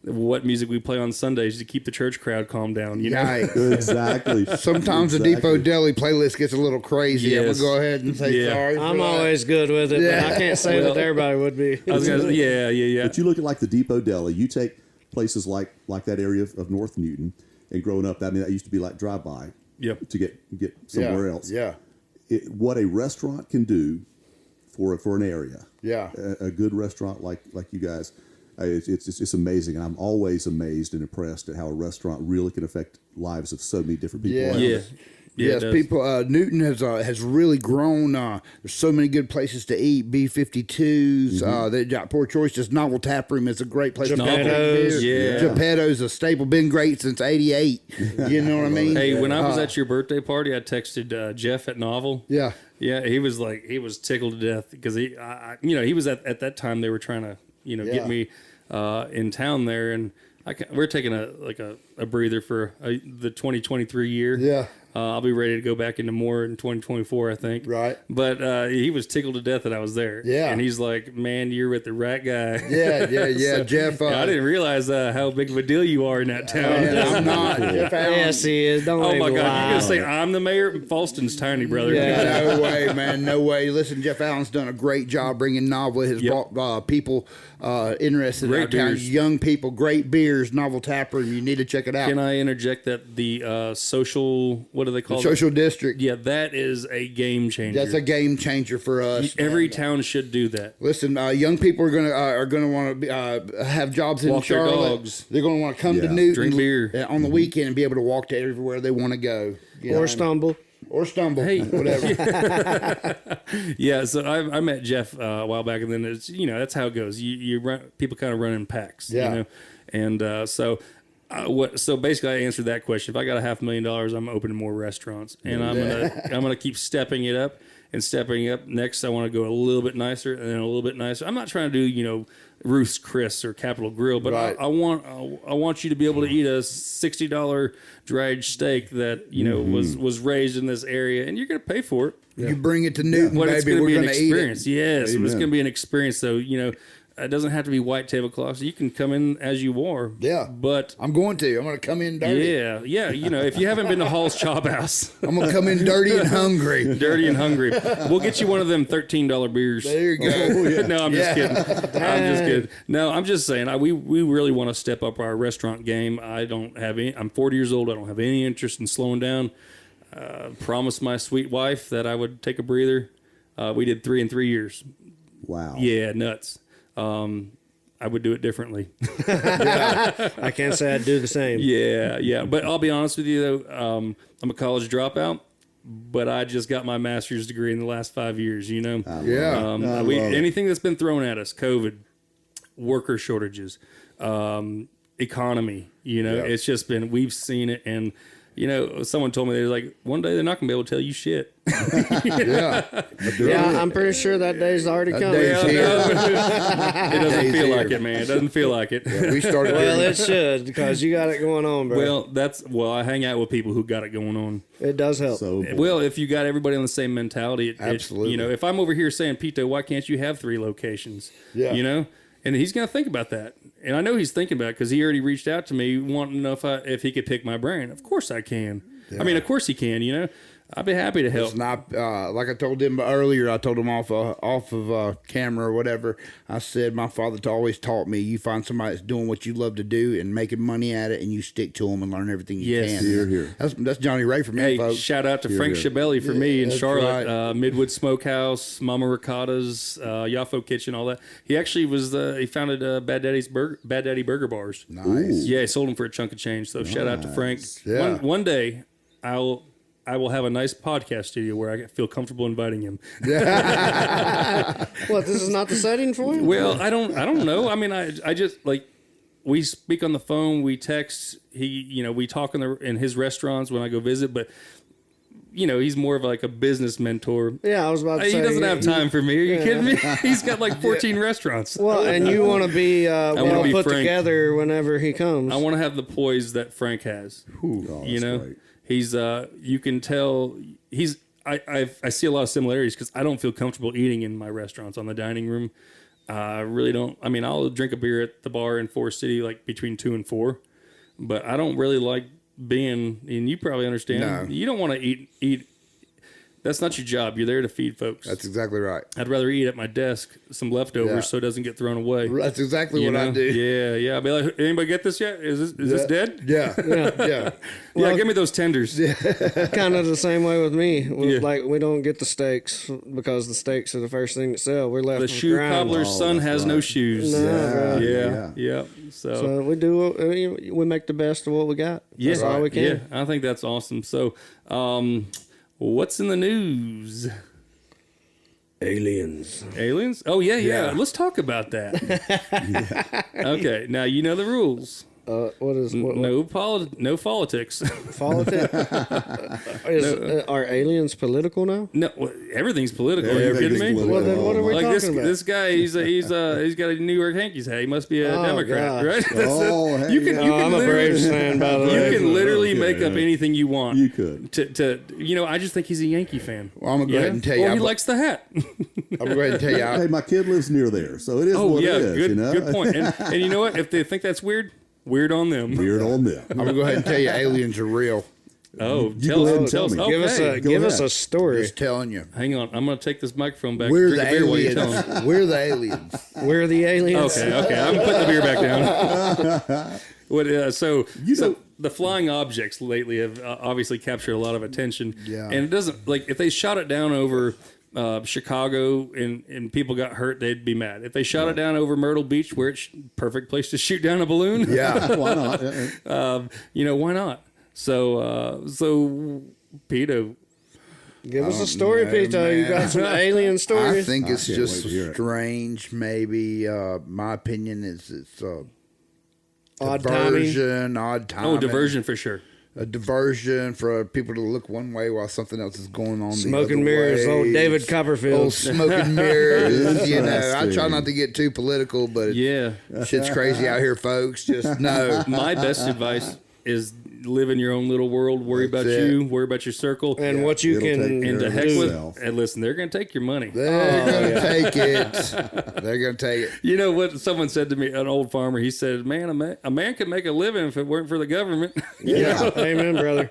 what music we play on Sundays to keep the church crowd calmed down.
Right.
Exactly.
Sometimes the Depot Deli playlist gets a little crazy.
Yes.
I'm gonna go ahead and say sorry.
I'm always good with it, but I can't say that everybody would be.
I was gonna say, yeah.
But you look at like the Depot Deli, you take places like that area of North Newton, and growing up, that used to be like drive-by.
Yep.
To get somewhere else.
Yeah.
What a restaurant can do for an area.
Yeah.
A good restaurant like you guys, it's amazing, and I'm always amazed and impressed at how a restaurant really can affect lives of so many different people.
Yeah.
Yeah,
Yes,
it does.
people. Newton has really grown. There's so many good places to eat. B52s. They got Poor Choice. Just Novel Tap Room is a great place.
Geppetto's.
Yeah.
Geppetto's a staple. Been great since '88. You know what I mean?
Hey, when I was at your birthday party, I texted Jeff at Novel.
Yeah.
Yeah, he was tickled to death because he was at that time they were trying to get me in town there, and we're taking a breather for the 2023 year.
Yeah.
I'll be ready to go back into more in 2024, I think.
Right.
But he was tickled to death that I was there.
Yeah.
And he's like, "Man, you're with the right guy."
Yeah.
So,
Jeff.
I didn't realize how big of a deal you are in that town.
I'm not. Jeff Allen.
Yes, he is. Don't
Oh my
even
God!
lie.
You're gonna say I'm the mayor? Fallston's tiny brother.
Yeah.
No way, man. No way. Listen, Jeff Allen's done a great job bringing Novel. Has brought people interested
Great
in our town.
beers.
Young people, great beers. Novel Tap Room. You need to check it out.
Can I interject that the social, what do they call it?
Social District.
Yeah, that is a game changer.
That's a game changer for us.
Every town should do that.
Listen, young people are gonna want to have jobs in
Walk their
Charlotte.
dogs.
They're gonna want to come to
Yeah.
Newton,
Drink beer.
on the weekend and be able to walk to everywhere they want to go. You know
Or
what I mean?
stumble.
Or stumble.
Hey.
Whatever.
Yeah, so I met Jeff a while back, and then it's that's how it goes. You run, people kind of run in packs.
Yeah.
And so. So basically, I answered that question. If I got $500,000, I'm opening more restaurants, and I'm gonna keep stepping it up and stepping it up. Next, I want to go a little bit nicer, and then a little bit nicer. I'm not trying to do Ruth's Chris or Capitol Grill, but
Right.
I want you to be able to eat a $60 dried steak that was raised in this area, and you're gonna pay for it.
You bring it to Newton,
But
baby.
it's going to
We're
be an
gonna eat it.
experience. Yes,
Amen.
it's going to be an experience. So it doesn't have to be white tablecloths. You can come in as you are.
Yeah.
But
I'm going to come in dirty.
yeah. If you haven't been to Hall's Chop House,
I'm gonna come in dirty and hungry.
dirty and hungry, we'll get you one of them $13 beers.
There you go.
No, I'm just kidding. I'm just kidding. No, I'm just saying. We really want to step up our restaurant game. I'm 40 years old. I don't have any interest in slowing down. Promised my sweet wife that I would take a breather. We did 3 in 3 years.
Wow.
Yeah, nuts. I would do it differently.
I can't say I'd do the same.
Yeah. But I'll be honest with you, though. I'm a college dropout, but I just got my master's degree in the last 5 years,
Yeah.
I love it.
Anything that's been thrown at us, COVID, worker shortages, economy, it's just been, we've seen it. And, someone told me, they're like, one day they're not going to be able to tell you shit.
Yeah.
Yeah, I'm pretty sure that day's already coming.
day's here.
It doesn't feel like it, man. It doesn't feel like it.
We started.
Well, it should, because you got it going on, bro.
Well, I hang out with people who got it going on.
It does help.
So
Well, if you got everybody on the same mentality,
Absolutely.
if I'm over here saying, Pito, why can't you have 3 locations?
Yeah.
And he's going to think about that. And I know he's thinking about it because he already reached out to me wanting to know if he could pick my brain. Of course I can. I mean, of course he can, I'd be happy to help.
It's not like I told him earlier. I told him off of camera or whatever. I said my father always taught me: you find somebody that's doing what you love to do and making money at it, and you stick to them and learn everything you
Yes.
can.
Hear, hear.
That's Johnny Ray for me,
Hey,
folks.
shout out to Frank
here.
Schiavelli for me in
that's
Charlotte,
right.
Midwood Smokehouse, Mama Ricotta's, Yafo Kitchen, all that. He actually he founded Bad Daddy Burger Bars.
Nice.
Yeah, he sold them for a chunk of change. So shout out to Frank.
Yeah.
One day, I will have a nice podcast studio where I feel comfortable inviting him.
What, this is not the setting for you?
Well, I don't know. I mean, I just we speak on the phone, we text. We talk in his restaurants when I go visit, but he's more of like a business mentor.
Yeah, I was about to say.
He doesn't have time for me. Are you kidding me? He's got like 14 restaurants.
Well, and you want to be well
be
put
Frank.
together whenever he comes.
I want to have the poise that Frank has.
Oh, that's great.
He's you can tell he's I see a lot of similarities because I don't feel comfortable eating in my restaurants on the dining room. I really don't. I mean, I'll drink a beer at the bar in Forest City like between 2 and 4, but I don't really like being. And you probably understand.
No.
You don't want to eat That's not your job. You're there to feed folks.
That's exactly right.
I'd rather eat at my desk some leftovers
Yeah.
so it doesn't get thrown away.
That's exactly what I do.
Yeah. I'll be like, anybody get this yet? Is this dead?
Yeah. Yeah.
Yeah, give me those tenders. Yeah.
Kind of the same way with me.
Yeah.
Like, we don't get the steaks because the steaks are the first thing that sell. We're left
The
with
shoe
ground.
cobbler's son
that's
has no
right.
shoes.
No,
Yeah.
So we make the best of what we got. That's all we can.
Yeah, I think that's awesome. So, what's in the news?
Aliens.
Aliens? Oh, yeah. Let's talk about that. Okay, now you know the rules.
What is what?
No politics.
Politics? Are aliens political now?
No, everything's political. Are you
Everything's
kidding me?
political.
Well, then what are we
Like
talking about?
this guy, he's got a New York Yankees hat. He must be a Democrat,
gosh.
right?
Oh, hey,
you can,
yeah.
you can
I'm a
literally-
Braves fan, by the way.
You can literally
Okay.
make up anything you want.
You could.
I just think he's a Yankee fan.
Well, I'm gonna go ahead and tell you.
Well, he
I'm
likes the hat.
gonna go ahead and tell you.
Hey, my kid lives near there, so it is
Oh
what
yeah,
it is.
good,
you know?
good point. And you know what? If they think that's weird on them.
Weird on them.
I'm gonna go ahead and tell you, aliens are real.
Oh,
You
tell
go ahead
us.
and tell me.
Okay.
Give us
ahead.
a story.
Just telling you.
Hang on, I'm gonna take this microphone back.
We're
Drink
the
a beer while you tell
aliens.
him.
We're the aliens.
We're the aliens.
Okay, I'm putting the beer back down. So the flying objects lately have obviously captured a lot of attention.
Yeah.
And it doesn't, like, if they shot it down over Chicago and people got hurt, they'd be mad. If they shot it down over Myrtle Beach, where it's perfect place to shoot down a balloon,
Yeah.
Why not?
why not? So Pito,
Give us a story, Pito. You got some alien
I
stories?
think it's
can't wait
just
to hear it.
strange. Maybe my opinion is it's
Odd timing.
diversion, odd timing.
oh, diversion for sure.
A diversion for people to look one way while something else is going on.
Smoke
the
and
other
mirrors,
way.
old David Copperfield.
Old smoke and mirrors. You know, I try
Interesting.
not to get too political, but
Yeah.
shit's crazy out here, folks. Just know.
My best advice is live in your own little world. Worry about
That's it.
you. Worry about your circle.
And what you
It'll
can
take care
And to
of
heck
itself.
with, and listen, they're going to take your money.
They're gonna take it. They're gonna take it.
You know what someone said to me, an old farmer, he said, man, a man could make a living if it weren't for the government.
Yeah. Amen, brother.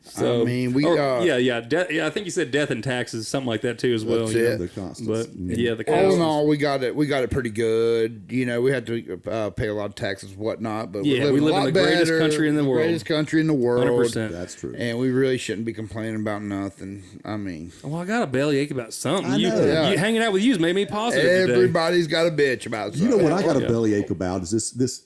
So,
I mean, we
I think he said death and taxes, something like that too as well.
That's
you know.
it.
The constants.
But yeah, the
All in
costs.
all, we got it pretty good. You know, we had to pay a lot of taxes, and whatnot. But
Yeah, we
we're living a
live
lot
in the greatest
better,
country in the world.
Greatest country in the world.
100%.
That's true.
And we really shouldn't be complaining about nothing. I mean,
Well, I got a bellyache about something.
I
You,
know.
Yeah.
you hanging out with you has made me positive today.
everybody's got a bitch about
You know
something.
what I got
Yeah.
a bellyache about is this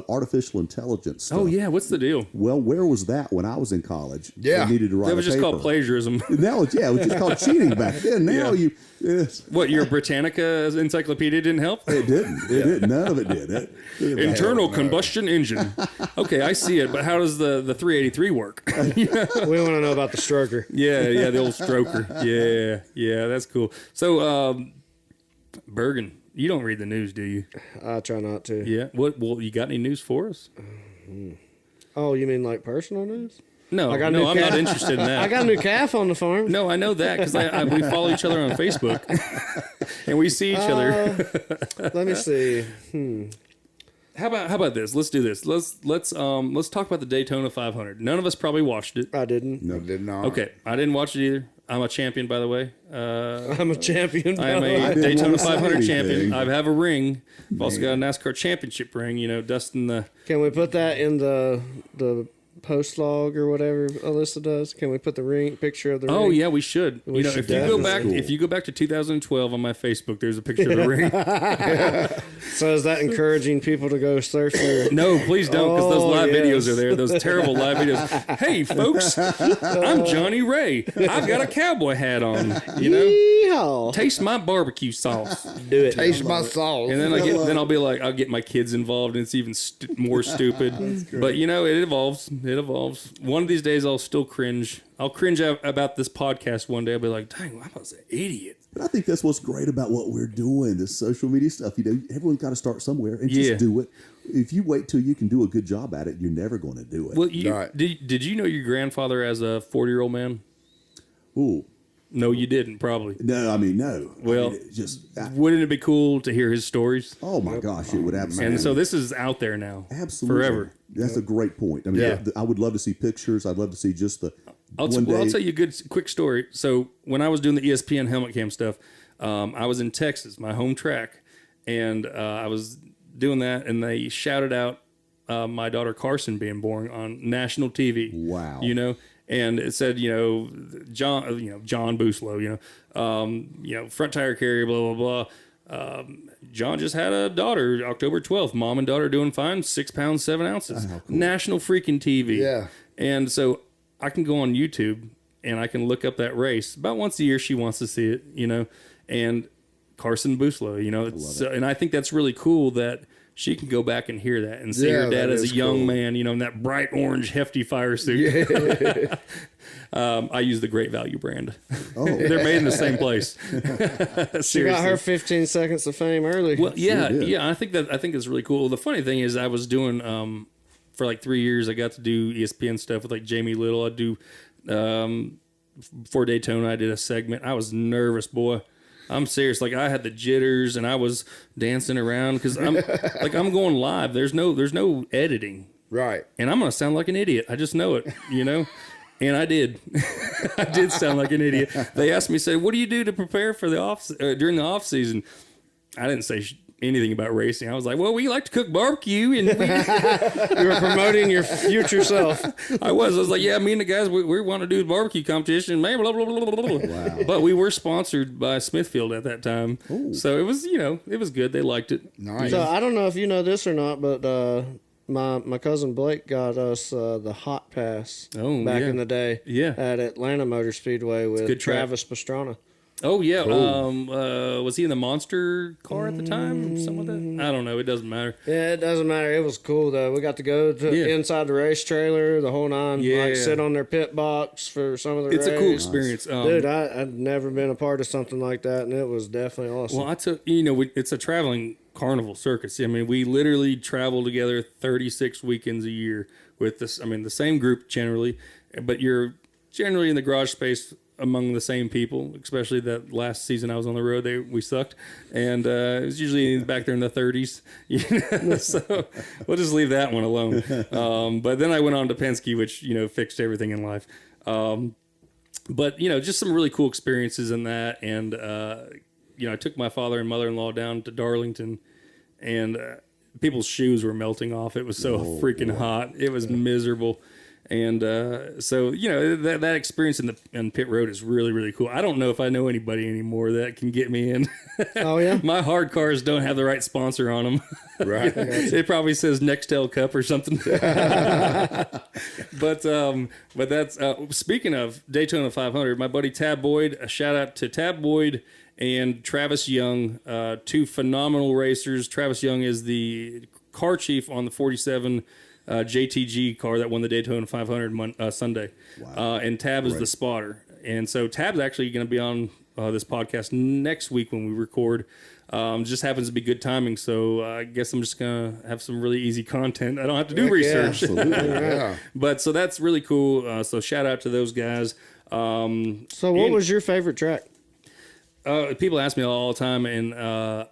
artificial intelligence stuff.
Oh yeah, what's the deal?
Well, where was that when I was in college?
Yeah.
I needed to write
That was
a
just
paper.
called plagiarism.
Now it was just called cheating back then. Now
Yeah.
yes,
What, your Britannica encyclopedia didn't help?
it didn't. It didn't. None of it did.
Internal combustion engine. Okay, I see it, but how does the 383 work?
We want to know about the stroker.
Yeah, the old stroker. Yeah, that's cool. So, Bergen, you don't read the news, do you?
I try not to.
Yeah. What? Well, you got any news for us?
Oh, you mean like personal news?
No,
I got
no,
new
I'm not
cat.
interested in that.
I got a new calf on the farm.
No, I know that because we follow each other on Facebook, and we see each other.
Let me see.
How about this? Let's do this. Let's talk about the Daytona 500. None of us probably watched it.
I didn't.
No, did not.
Okay, I didn't watch it either. I'm a champion, by the way.
I'm a champion.
I am
by the
a
way.
didn't
Daytona
want to say
500 champion.
anything.
I have a ring. I've also got a NASCAR championship ring. You know, dusting the.
Can we put that in the post log or whatever Alyssa does? Can we put the picture of the ring?
Oh yeah, we should.
We
You know,
should
if you go
definitely.
back,
Cool.
if you go back to 2012 on my Facebook, there's a picture of the ring.
So is that encouraging people to go surf your...
No, please don't, because those
Oh,
live
yes.
videos are there. Those terrible live videos. Hey, folks, I'm Johnny Ray. I've got a cowboy hat on. You know,
Yeehaw.
taste my barbecue sauce.
Do it.
Taste my sauce.
And then I'll be like, I'll get my kids involved, and it's even more stupid. But you know, it evolves. It evolves. One of these days, I'll still cringe. I'll cringe about this podcast one day. I'll be like, dang, I was an idiot.
But I think that's what's great about what we're doing, this social media stuff. You know, everyone's got to start somewhere and
Yeah.
just do it. If you wait till you can do a good job at it, you're never going to do it.
Well,
Right.
did you know your grandfather as a 40-year-old man?
Ooh.
No, you didn't, probably.
No, I mean, no.
Well,
I mean, it just,
Wouldn't it be cool to hear his stories?
oh my gosh, it would absolutely.
And so this is out there now.
Absolutely.
Forever.
That's a great point. I mean,
Yeah.
I would love to see pictures. I'd love to see just the
I'll tell you a quick story. So when I was doing the ESPN helmet cam stuff, I was in Texas, my home track, and I was doing that, and they shouted out my daughter Carson being born on national TV.
Wow.
You know, and it said, John Booslow, front tire carrier, blah, blah, blah. John just had a daughter, October 12th. Mom and daughter doing fine, 6 pounds, 7 ounces.
Cool.
National freaking TV.
Yeah.
And so I can go on YouTube and I can look up that race. About once a year, she wants to see it, and Carson Booslow, and I think that's really cool that she can go back and hear that and see her dad as a young man, in that bright orange hefty fire suit. Yeah. I use the Great Value brand. Oh. They're made in the same place.
She got her 15 seconds of fame early.
Well, yeah. I think it's really cool. The funny thing is, I was doing for like 3 years. I got to do ESPN stuff with like Jamie Little. I do for Daytona. I did a segment. I was nervous, boy. I'm serious. Like I had the jitters and I was dancing around because I'm going live. There's no editing.
Right.
And I'm going to sound like an idiot. I just know it, And I did. I did sound like an idiot. They asked me, said, what do you do to prepare for the during the off season? I didn't say anything about racing. I was like, well, we like to cook barbecue. And
you were promoting your future self.
I was like, yeah, me and the guys, we want to do a barbecue competition. Blah, blah, blah, blah, blah. Wow. But we were sponsored by Smithfield at that time. Ooh. So it was, it was good. They liked it.
Nice.
So I don't know if you know this or not, but my cousin Blake got us the Hot Pass back in the day at Atlanta Motor Speedway with Travis Pastrana.
Oh, yeah. Cool. Was he in the monster car at the time? Something like that? I don't know. It doesn't matter.
Yeah, it doesn't matter. It was cool, though. We got to go to inside the race trailer, the whole nine. Yeah. Like, sit on their pit box for some of the race.
It's a cool experience.
Dude, I'd never been a part of something like that, and it was definitely awesome.
Well, it's a traveling carnival circus. I mean, we literally travel together 36 weekends a year with this. I mean, the same group generally, but you're generally in the garage space among the same people, especially that last season I was on the road, we sucked. And it was usually back there in the 30s. So we'll just leave that one alone. But then I went on to Penske, which, fixed everything in life. But, just some really cool experiences in that. And, I took my father and mother-in-law down to Darlington, and people's shoes were melting off. It was so freaking hot. It was miserable. And so, that experience in pit road is really, really cool. I don't know if I know anybody anymore that can get me in.
Oh, yeah?
My hard cars don't have the right sponsor on them.
Right.
It probably says Nextel Cup or something. But that's, speaking of Daytona 500, my buddy Tab Boyd, a shout out to Tab Boyd and Travis Young, two phenomenal racers. Travis Young is the car chief on the 47 JTG car that won the Daytona 500 Sunday. Wow. And Tab is the spotter. And so Tab's actually going to be on this podcast next week when we record. Just happens to be good timing. So I guess I'm just going to have some really easy content. I don't have to do research.
Yeah.
But so that's really cool. So shout out to those guys.
So what was your favorite track?
People ask me all the time. And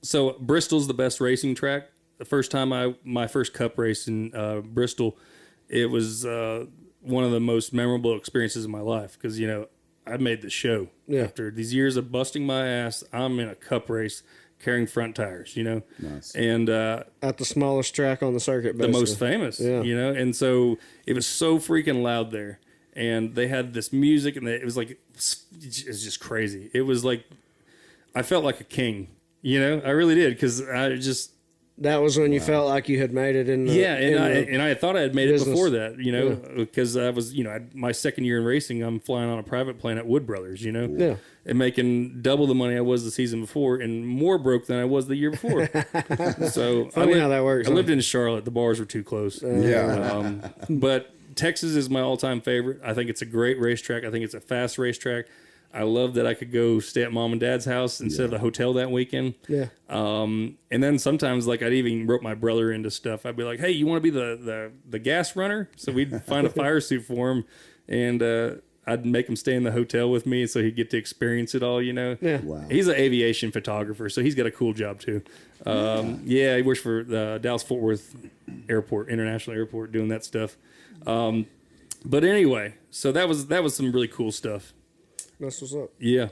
so Bristol's the best racing track. The first time my first cup race in Bristol, it was one of the most memorable experiences of my life because, I made the show. Yeah. After these years of busting my ass, I'm in a cup race carrying front tires, Nice. And
at the smallest track on the circuit, basically.
The most famous, and so it was so freaking loud there. And they had this music, and it was just crazy. It was like, I felt like a king, I really did because I just...
That was when you felt like you had made it in the...
and I thought I had made business. It before that, because I was, my second year in racing, I'm flying on a private plane at Wood Brothers, and making double the money I was the season before and more broke than I was the year before. So
funny how that works.
I lived in Charlotte. The bars were too close. But Texas is my all-time favorite. I think it's a great racetrack. I think it's a fast racetrack. I love that I could go stay at mom and dad's house instead of the hotel that weekend. Yeah. And then sometimes, I'd even rope my brother into stuff. I'd be like, "Hey, you want to be the gas runner?" So we'd find a fire suit for him, and I'd make him stay in the hotel with me so he'd get to experience it all. Yeah. Wow. He's an aviation photographer, so he's got a cool job too. He works for the Dallas Fort Worth International Airport, doing that stuff. But anyway, so that was some really cool stuff.
That's what's up.
Yeah.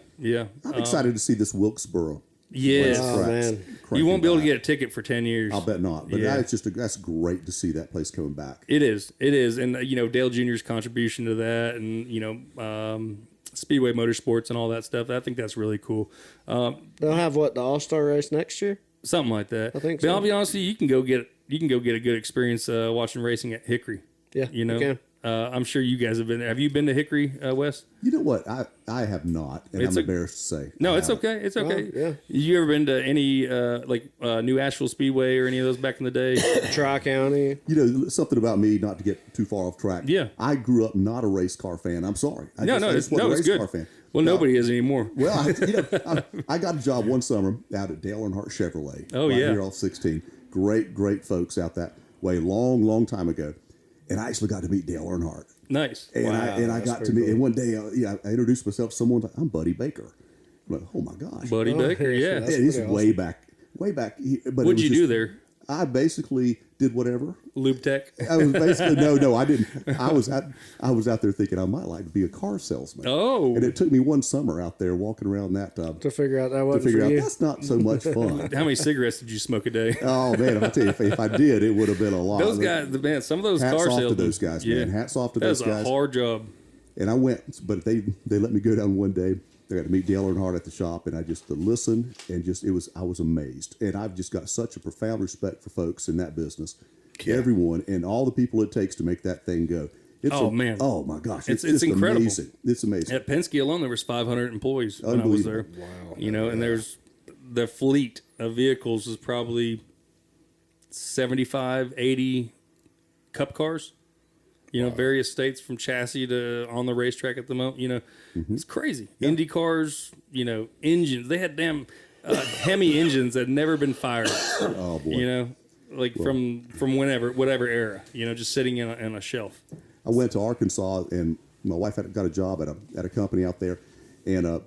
I'm excited to see this Wilkesboro.
Yes.
Oh, man.
You won't be able to get a ticket for 10 years.
I'll bet not. But
Yeah.
that's great to see that place coming back.
It is, and Dale Jr.'s contribution to that, and Speedway Motorsports and all that stuff. I think that's really cool.
They'll have the All-Star race next year?
Something like that.
I think
But
so.
I'll be honest with you, you can go get a good experience watching racing at Hickory.
Yeah,
you know.
you can.
I'm sure you guys have been there. Have you been to Hickory, Wes?
You know what? I have not, and I'm embarrassed to say.
No,
I
it's
haven't.
okay. It's okay.
Well, yeah.
You ever been to any New Asheville Speedway or any of those back in the day?
Tri-County.
You know, something about me, not to get too far off track.
Yeah.
I grew up not a race car fan. I'm sorry. I just wasn't a
it's
race
good.
car fan.
Well, nobody is anymore.
Well, I got a job one summer out at Dale Earnhardt Chevrolet.
Oh,
right
yeah.
Here off 16. Great folks out that way, long time ago. And I actually got to meet Dale Earnhardt.
Nice.
And I got to meet, and one day, I introduced myself to someone, like, I'm Buddy Baker. I'm like, oh my gosh.
Buddy Baker, yeah.
that's
And he's
pretty
way back. But
What'd you do there?
I basically did whatever.
Lube Tech?
I was basically no, I didn't. I was out there thinking I might like to be a car salesman.
Oh.
and it took me one summer out there walking around that
To figure out that
to
wasn't
figure
for
out
you.
that's not so much fun.
How many cigarettes did you smoke a day?
Oh man, I'll tell you, if I did, it would have been a lot.
Those guys, man, some of those
Hats
car
off to
salesmen.
those guys, man. Hats off to those
That's
guys.
a hard job.
And I went, but they let me go down one day. I got to meet Dale Earnhardt at the shop, and I just to listen and I was amazed. And I've just got such a profound respect for folks in that business, everyone, and all the people it takes to make that thing go.
Man.
Oh my gosh,
It's
just
incredible.
Amazing. It's amazing.
At Penske alone, there was 500 employees when I was there.
Unbelievable.
Wow. And there's the fleet of vehicles is probably 75, 80 cup cars. Various states from chassis to on the racetrack at the moment. It's crazy. Yeah. Indy cars, engines. They had damn Hemi engines that had never been fired.
Oh boy.
From whatever era. Just sitting in a shelf.
I went to Arkansas, and my wife got a job at a company out there, and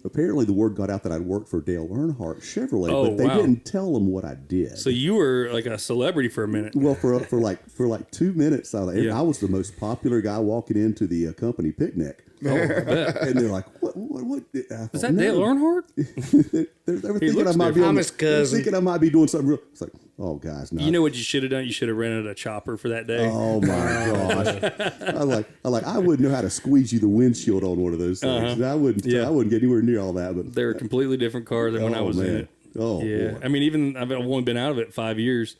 apparently the word got out that I'd worked for Dale Earnhardt Chevrolet, but they didn't tell them what I did.
So you were like a celebrity for a minute.
Well, for like 2 minutes, I was the most popular guy walking into the company picnic.
Oh, I bet.
And they're like, "What?"
Is that Dale Earnhardt?
they were thinking I might be thinking I might be doing something real. It's like, oh, guys, no.
You know what you should have done? You should have rented a chopper for that day.
Oh my gosh! I wouldn't know how to squeeze you the windshield on one of those things. I wouldn't get anywhere near all that. But
they're a completely different car than when I was in it.
Oh
yeah.
boy.
I mean, I've only been out of it 5 years,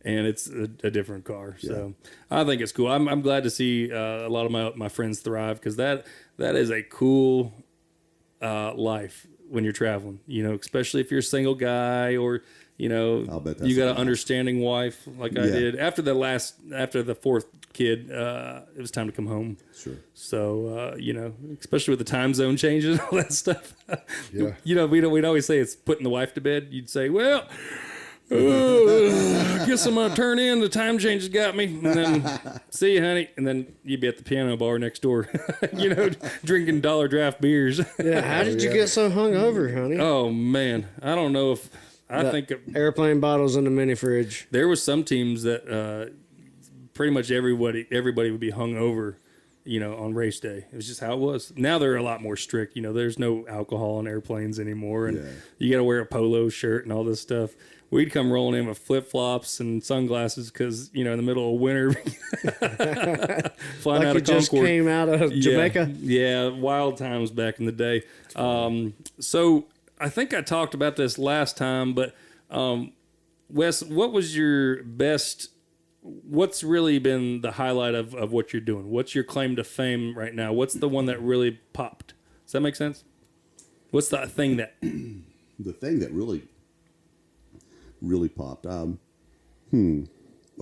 and it's a different car. So I think it's cool. I'm glad to see a lot of my friends thrive, because that is a cool life when you're traveling. Especially if you're a single guy, or
I'll bet that's
you got
a
an understanding wife like I did. After the fourth kid, it was time to come home.
Sure.
So especially with the time zone changes and all that stuff.
Yeah.
We'd always say it's putting the wife to bed. You'd say, well, I guess I'm gonna turn in. The time change has got me. And then see you, honey. And then you'd be at the piano bar next door, drinking dollar draft beers.
Yeah, how did you get so hungover, honey?
Oh man, I don't know if I think
airplane bottles in the mini fridge.
there was some teams that pretty much everybody would be hungover, on race day. It was just how it was. Now they're a lot more strict. There's no alcohol on airplanes anymore, and you got to wear a polo shirt and all this stuff. We'd come rolling in with flip-flops and sunglasses because, in the middle of winter, flying
Like
out
you
of
just
Concord.
came out of Jamaica?
Yeah, wild times back in the day. So I think I talked about this last time, but Wes, what was your best... What's really been the highlight of what you're doing? What's your claim to fame right now? What's the one that really popped? Does that make sense? What's the thing that...
The thing that really popped. Well,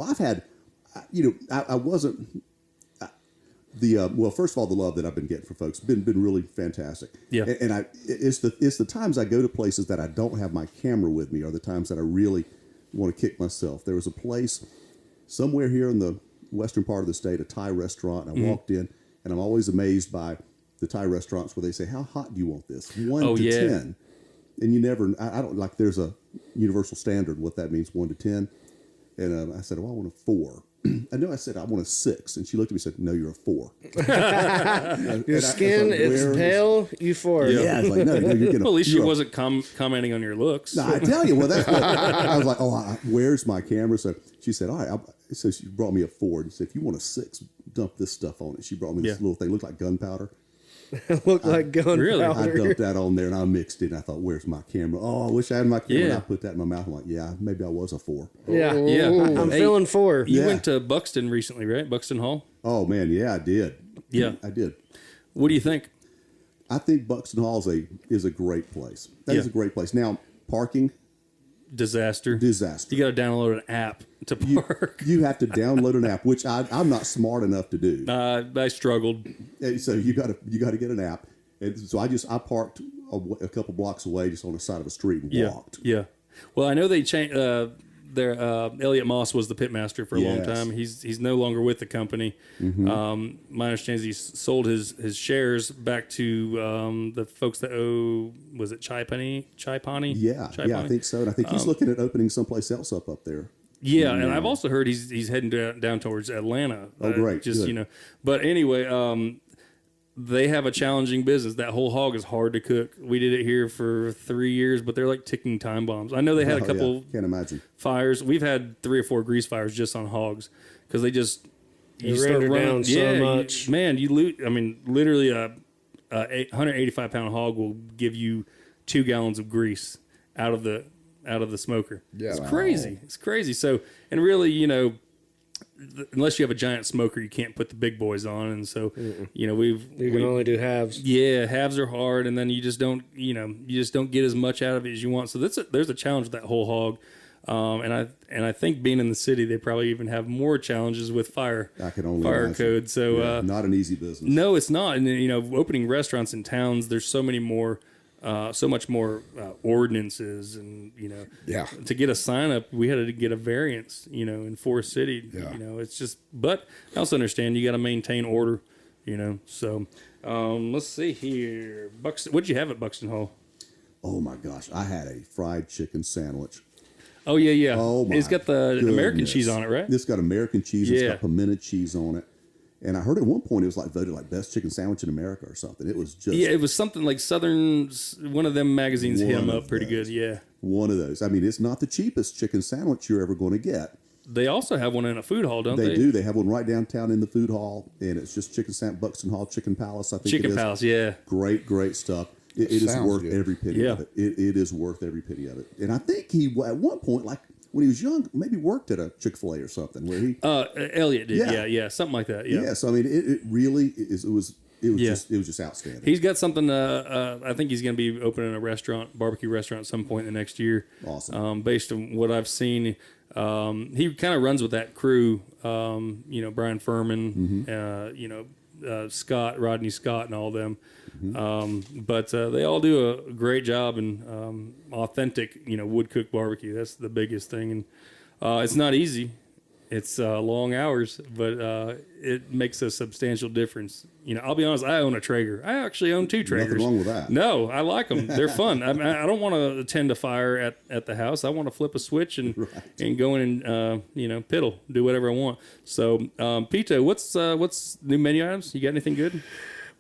I've had, I wasn't well. First of all, the love that I've been getting from folks been really fantastic.
Yeah,
and it's the times I go to places that I don't have my camera with me are the times that I really want to kick myself. There was a place somewhere here in the western part of the state, a Thai restaurant, and I walked in, and I'm always amazed by the Thai restaurants where they say, "How hot do you want this?" 1 to 10. And you never, I don't like, there's a universal standard what that means, 1 to 10. And I said, well, I want a 4. I know I said I want a 6, and she looked at me and said, "No, you're a 4."
Your skin is pale. You 4.
Yeah, I was like, no, you're getting.
Well, at least she wasn't commenting on your looks.
No, I tell you, well, that's what I was like. Oh, where's my camera? So she said, all right. So she brought me a 4 and said, if you want a 6, dump this stuff on it. She brought me this little thing, looked like gunpowder.
Looked like gunpowder.
Really?
I dumped that on there and I mixed it. And I thought, where's my camera? Oh, I wish I had my camera. And I put that in my mouth. I'm like, yeah, maybe I was a 4.
Yeah.
Yeah.
I'm feeling 4.
You
Yeah.
went to Buxton recently, right? Buxton Hall?
Oh man, yeah, I did.
Yeah.
I did.
What do you think?
I think Buxton Hall is a great place. That is a great place. Now, parking,
Disaster.
disaster.
You got to download an app to park.
You have to download an app, which I'm not smart enough to do.
I struggled.
And so you got to get an app. And so I parked a couple blocks away, just on the side of a street and walked.
Yeah. Well, I know they changed. Elliot Moss was the pitmaster for a long
Yes.
time. He's no longer with the company. My understanding is he sold his shares back to the folks that owe, was it Chai Pani?
Yeah, I think so. And I think he's looking at opening someplace else up there.
Yeah, and I've also heard he's heading down towards Atlanta.
Oh, great.
Just
Good.
But anyway, they have a challenging business. That whole hog is hard to cook. We did it here for 3 years, but they're like ticking time bombs. I know they had a couple
Can't imagine.
fires. We've had 3 or 4 grease fires just on hogs because they just
render down so much.
You lose. I mean, literally a 185 pound hog will give you 2 gallons of grease out of the smoker.
Yeah.
It's crazy. It's crazy. So, and really, unless you have a giant smoker, you can't put the big boys on. And so,
You can only do halves.
yeah, halves are hard, and then you just don't get as much out of it as you want. So there's a challenge with that whole hog. And I think being in the city, they probably even have more challenges with fire
imagine.
code. So
not an easy business.
no, it's not. And opening restaurants in towns, there's so much more ordinances, and
Yeah.
to get a sign up, we had to get a variance, in Forest City.
Yeah.
It's just. But I also understand you got to maintain order, So let's see here, Buxton. What'd you have at Buxton Hall?
Oh my gosh, I had a fried chicken sandwich.
Oh yeah.
Oh my
It's got the American
goodness.
cheese on it, right?
It's got American cheese. It's
Yeah.
got pimento cheese on it. And I heard at one point it was like voted like best chicken sandwich in America or something. It was just
Yeah, it was something like Southern. One of them magazines hit
One
him
of
up pretty
those.
good. Yeah.
one of those. I mean, it's not the cheapest chicken sandwich you're ever going to get.
They also have one in a food hall, don't they?
They do. They have one right downtown in the food hall, and it's just chicken sandwich, Buxton Hall Chicken Palace. I think
Chicken
it is.
Palace, yeah.
Great stuff. It is
Sounds
worth
good.
every penny
Yeah.
of it. It is worth every penny of it. And I think he at one point, like when he was young, maybe worked at a Chick-fil-A or something where he.
Elliot did,
Yeah.
yeah, something like that. Yeah.
Yeah. So I mean, it really is. It was
Yeah.
just outstanding.
He's got something. I think he's going to be opening a barbecue restaurant, at some point in the next year.
Awesome.
Based on what I've seen, he kind of runs with that crew. Brian Furman, Rodney Scott, and all them. But they all do a great job, and authentic, wood cooked barbecue. That's the biggest thing, and it's not easy. It's long hours, but it makes a substantial difference. I'll be honest, I own a Traeger. I actually own 2 Traegers.
Nothing wrong with that.
No, I like them. They're fun. I don't want to tend a fire at the house. I want to flip a switch and go in and piddle, do whatever I want. So, Pito, what's new menu items? You got anything good?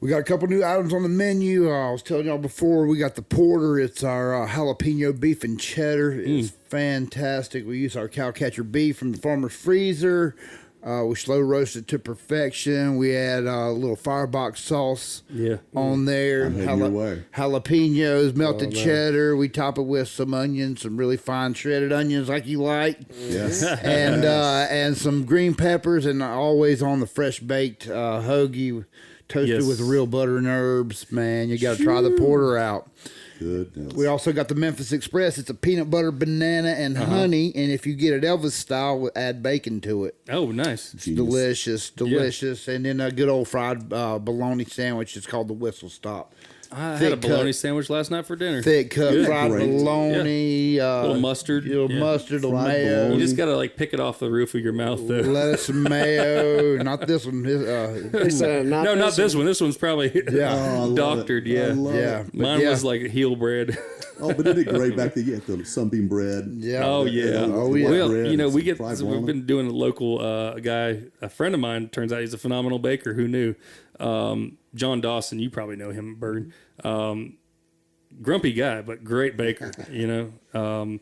We got a couple new items on the menu. I was telling y'all before, we got the porter. It's our jalapeno beef and cheddar. It's fantastic. We use our cowcatcher beef from the farmer's freezer. We slow roast it to perfection. We add a little firebox sauce on there.
I'm heading your way.
Jalapenos, melted cheddar. We top it with some onions, some really fine shredded onions like you like.
Yes.
And some green peppers, and always on the fresh baked hoagie. Toasted with real butter and herbs, man. You got to try the porter out.
Goodness.
We also got the Memphis Express. It's a peanut butter, banana, and honey. And if you get it Elvis style, we'll add bacon to it.
Oh, nice.
It's delicious. And then a good old fried bologna sandwich. It's called the Whistle Stop.
I had a bologna sandwich last night for dinner.
Thick cut
Good.
fried
Great.
bologna.
Little mustard.
Little mustard, little
Fried
mayo.
bologna.
You just got to pick it off the roof of your mouth, though.
Lettuce and mayo. Not this one.
No, not this one. This one's probably
Yeah.
Oh, I love
doctored.
it. I
Yeah.
love
Yeah.
it.
But
Mine
yeah.
was like heel bread.
but isn't it great back then? You had the sunbeam bread.
Yeah.
Oh yeah.
Oh, yeah.
Well,
bread
you know,
and
we've
fried
been doing a local a friend of mine. Turns out he's a phenomenal baker. Who knew? John Dawson. You probably know him, Bird. Grumpy guy, but great baker. You know.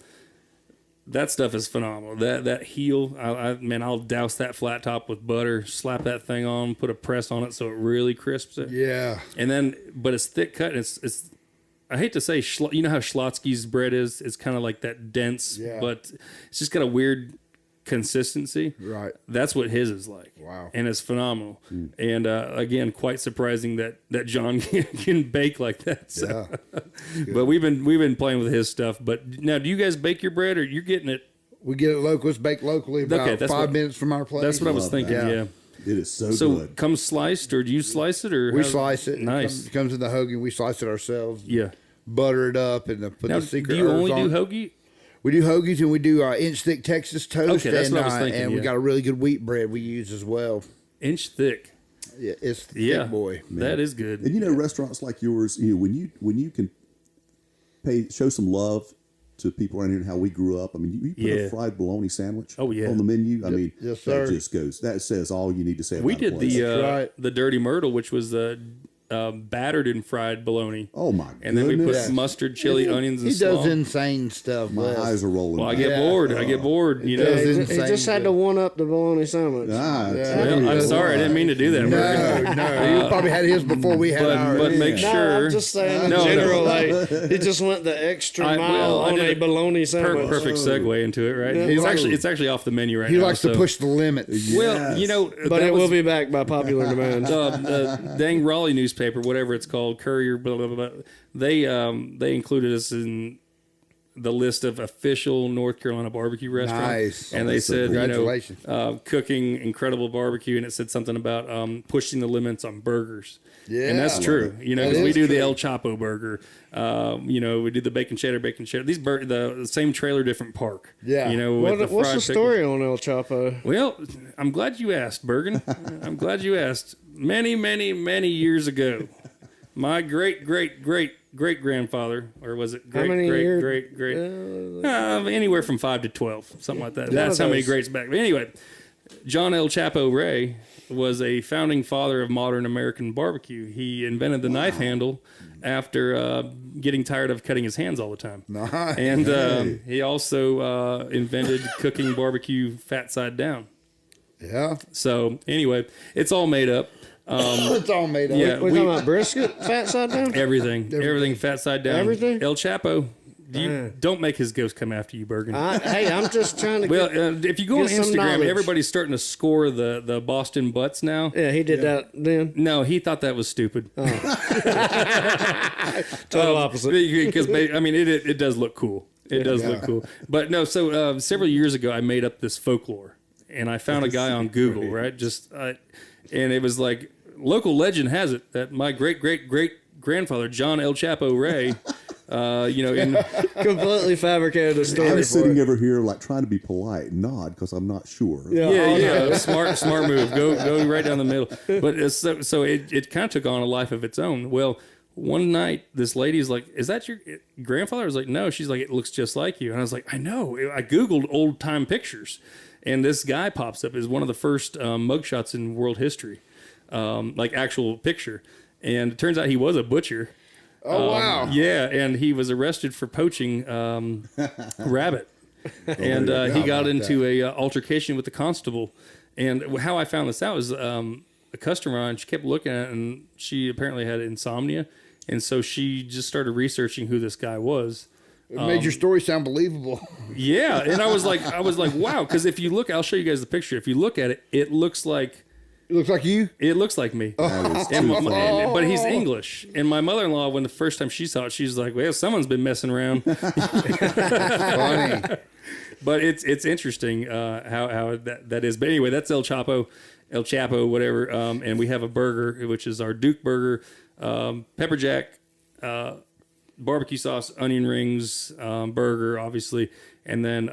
That stuff is phenomenal. That heel, I'll douse that flat top with butter, slap that thing on, put a press on it so it really crisps it.
Yeah.
And then, but it's thick cut. And it's I hate to say, you know how Schlotsky's bread is? It's kind of like that dense, but it's just got a weird consistency.
Right.
That's what his is like.
Wow.
And it's phenomenal. And again, quite surprising that John can bake like that. So.
Yeah.
But we've been playing with his stuff. But now, do you guys bake your bread, or you're getting it?
We get it local. It's baked locally about 5 minutes from our place.
That's what I was thinking.
that.
Yeah.
It is so
So
good.
comes sliced, or do you slice it, or
We slice it.
Nice.
It comes in the hoagie. We slice it ourselves.
Yeah.
Butter it up and put
Now,
the secret
do you
herbs
only
on
do
it.
hoagie?
We do hoagies and we do inch thick Texas toast.
Okay, that's
and,
what I was thinking,
And we
yeah.
got a really good wheat bread we use as well.
Inch thick.
Yeah, it's
Yeah,
thick, boy.
that is good.
And you know, restaurants like yours, you know, when you can show some love to people around here and how we grew up. I mean, you put a fried bologna sandwich
Oh, yeah.
on the menu. I mean,
yes, sir.
that says all you need to say about
We
a
did
place.
right.
the Dirty Myrtle, which was battered and fried bologna.
Oh my
And then we put
goodness.
mustard, chili, onions, and
He does
slaw.
insane stuff.
My
Wes.
eyes are rolling.
Well, I
back.
get bored. I get bored. You know.
does
He
insane
just had to
stuff.
one up the bologna sandwich.
Ah,
Well, I'm sorry, I didn't mean to do that. Morgan.
No, he probably had his before we had ours.
But make
No,
sure.
I'm just saying in
No, no.
general, like he just went the extra mile
I
on
did
a bologna sandwich.
perfect segue into it, right?
Yeah.
It's actually off the menu right
He
now.
likes to
so-
push the limits.
Well, you know,
But
that
it
was
will be back by popular demand.
the dang Raleigh newspaper, whatever it's called, Courier, blah blah blah. They included us in the list of official North Carolina barbecue restaurants.
Nice.
And they said,
Congratulations.
cooking incredible barbecue, and it said something about pushing the limits on burgers.
Yeah.
And that's true. You know,
That
because we
is
do the
true.
El Chapo burger. You know, we do the bacon cheddar. These the same trailer, different park.
Yeah.
You know, with
What's
fried
the story on El Chapo?
well, I'm glad you asked, Bergen. I'm glad you asked. Many, many, many years ago, my great grandfather, or was it
How many years?
great? Anywhere from 5 to 12, something like that. That's how many
those.
greats back. But anyway, John El Chapo Ray was a founding father of modern American barbecue. He invented the knife handle after getting tired of cutting his hands all the time.
Nice.
And he also invented cooking barbecue fat side down.
Yeah.
So anyway, it's all made up.
It's all made up.
Yeah,
We're talking about brisket, fat side down?
everything fat side down.
Everything?
El Chapo. Don't make his ghost come after you, Bergen.
Hey, I'm just trying to
Well,
get...
if you go on
get some
Instagram,
knowledge.
everybody's starting to score the Boston butts now.
Yeah, he did that then.
No, he thought that was stupid.
Total opposite.
Because I mean, it does look cool. It does look cool. But no, so several years ago, I made up this folklore, and I found a guy on Google, right? And it was like, local legend has it that my great grandfather John El Chapo Ray, in
Completely fabricated a
I
story.
was sitting over here like trying to be polite, and nod because I'm not sure.
Yeah, smart move. Go right down the middle. But so it kind of took on a life of its own. Well, one night this lady's like, "Is that your grandfather?" I was like, "No." She's like, "It looks just like you." And I was like, "I know." I Googled old time pictures, and this guy pops up as one of the first mugshots in world history, like actual picture. And it turns out he was a butcher.
Oh, wow.
Yeah, and he was arrested for poaching rabbit. And he got into a altercation with the constable. And how I found this out is a customer, and she kept looking at it, and she apparently had insomnia. And so she just started researching who this guy was.
It made your story sound believable.
Yeah, and I was like, wow, because if you look, I'll show you guys the picture. If you look at it, it looks like
It looks like you.
It looks like me. But he's English. And my mother-in-law, when the first time she saw it, she's like, well, someone's been messing around.
Funny.
But it's interesting how that is. But anyway, that's El Chapo, whatever. And we have a burger, which is our Duke burger, pepper jack, barbecue sauce, onion rings, burger, obviously. And then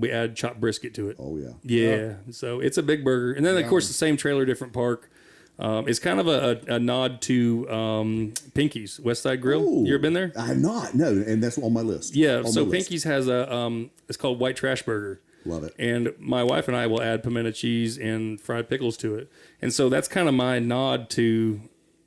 we add chopped brisket to it.
Oh, yeah.
Yeah. So it's a big burger. And then, of course, the same trailer, different park. It's kind of a nod to Pinky's West Side Grill.
Ooh,
You ever been there?
I have not. No, and that's on my list.
Yeah.
On
So
my list.
Pinky's has it's called White Trash Burger.
Love it.
And my wife and I will add pimento cheese and fried pickles to it. And so that's kind of my nod to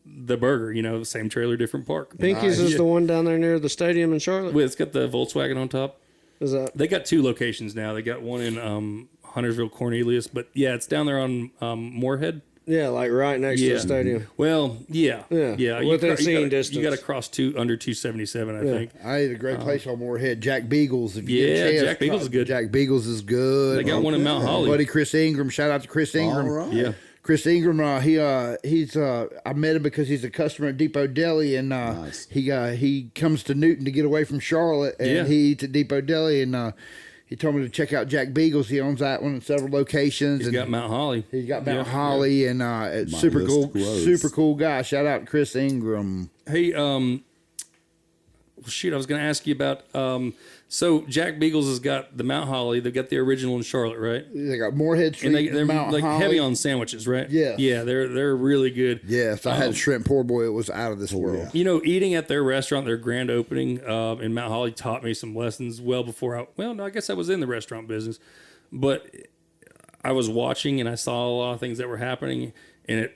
the burger, same trailer, different park.
Pinky's is the one down there near the stadium in Charlotte.
It's got the Volkswagen on top.
Is that?
They got 2 locations now. They got one in Huntersville, Cornelius, but yeah, it's down there on Moorhead.
Yeah, like right next to the stadium.
Well, yeah.
Within seeing distance.
You got to cross under 277, I think.
I ate a great place on Moorhead, Jack Beagles. If you get a chance,
Jack Beagles is good.
Jack Beagles is good.
They got one in Mount Holly.
Buddy Chris Ingram, shout out to Chris Ingram.
All right.
Yeah.
Chris Ingram, he's I met him because he's a customer at Depot Deli, and
Nice.
he comes to Newton to get away from Charlotte, and he eats at Depot Deli, and he told me to check out Jack Beagles. He owns that one in several locations.
He's got Mount Holly.
He's got Mount Holly, and it's super
list
cool,
grows.
super cool guy. Shout out to Chris Ingram.
Hey, shoot, I was going to ask you about. So Jack Beagles has got the Mount Holly. They've got the original in Charlotte, right?
They got Moorhead Street,
And they're
Mount
like
Holly.
heavy on sandwiches, right?
Yeah.
Yeah, they're really good.
Yes, I had shrimp poor boy. It was out of this world.
yeah.
Eating at their restaurant, their grand opening in Mount Holly taught me some lessons well before I guess I was in the restaurant business, but I was watching and I saw a lot of things that were happening, and it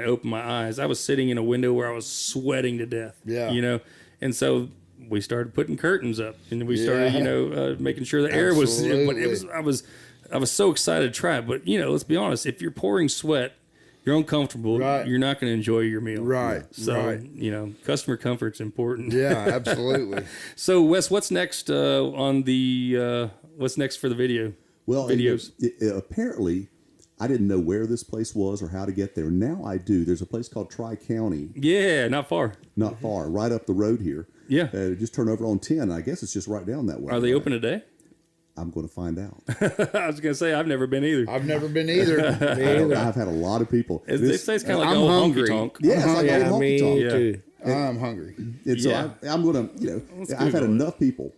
opened my eyes. I was sitting in a window where I was sweating to death.
Yeah.
And so we started putting curtains up, and we started, making sure the air was. But I was so excited to try it. But let's be honest, if you're pouring sweat, you're uncomfortable.
Right.
You're not going to enjoy your meal.
Right.
So
right.
Customer comfort's important.
Yeah, absolutely.
So Wes, what's next on the what's next for the video?
Well,
videos.
Apparently, I didn't know where this place was or how to get there. Now I do. There's a place called Tri-County,
Yeah, not far.
not far, right up the road here.
Yeah.
Just turn over on 10. I guess it's just right down that way.
Are they open today?
I'm going to find out.
I was going to say I've never been either.
I've never been either.
I've had a lot of people.
They say it's kind of like
I'm
an old
hungry.
honky tonk.
Yeah, it's like
Yeah,
old
me
honky tonk.
too.
I'm hungry.
And so
Yeah.
I'm going to, I've had enough people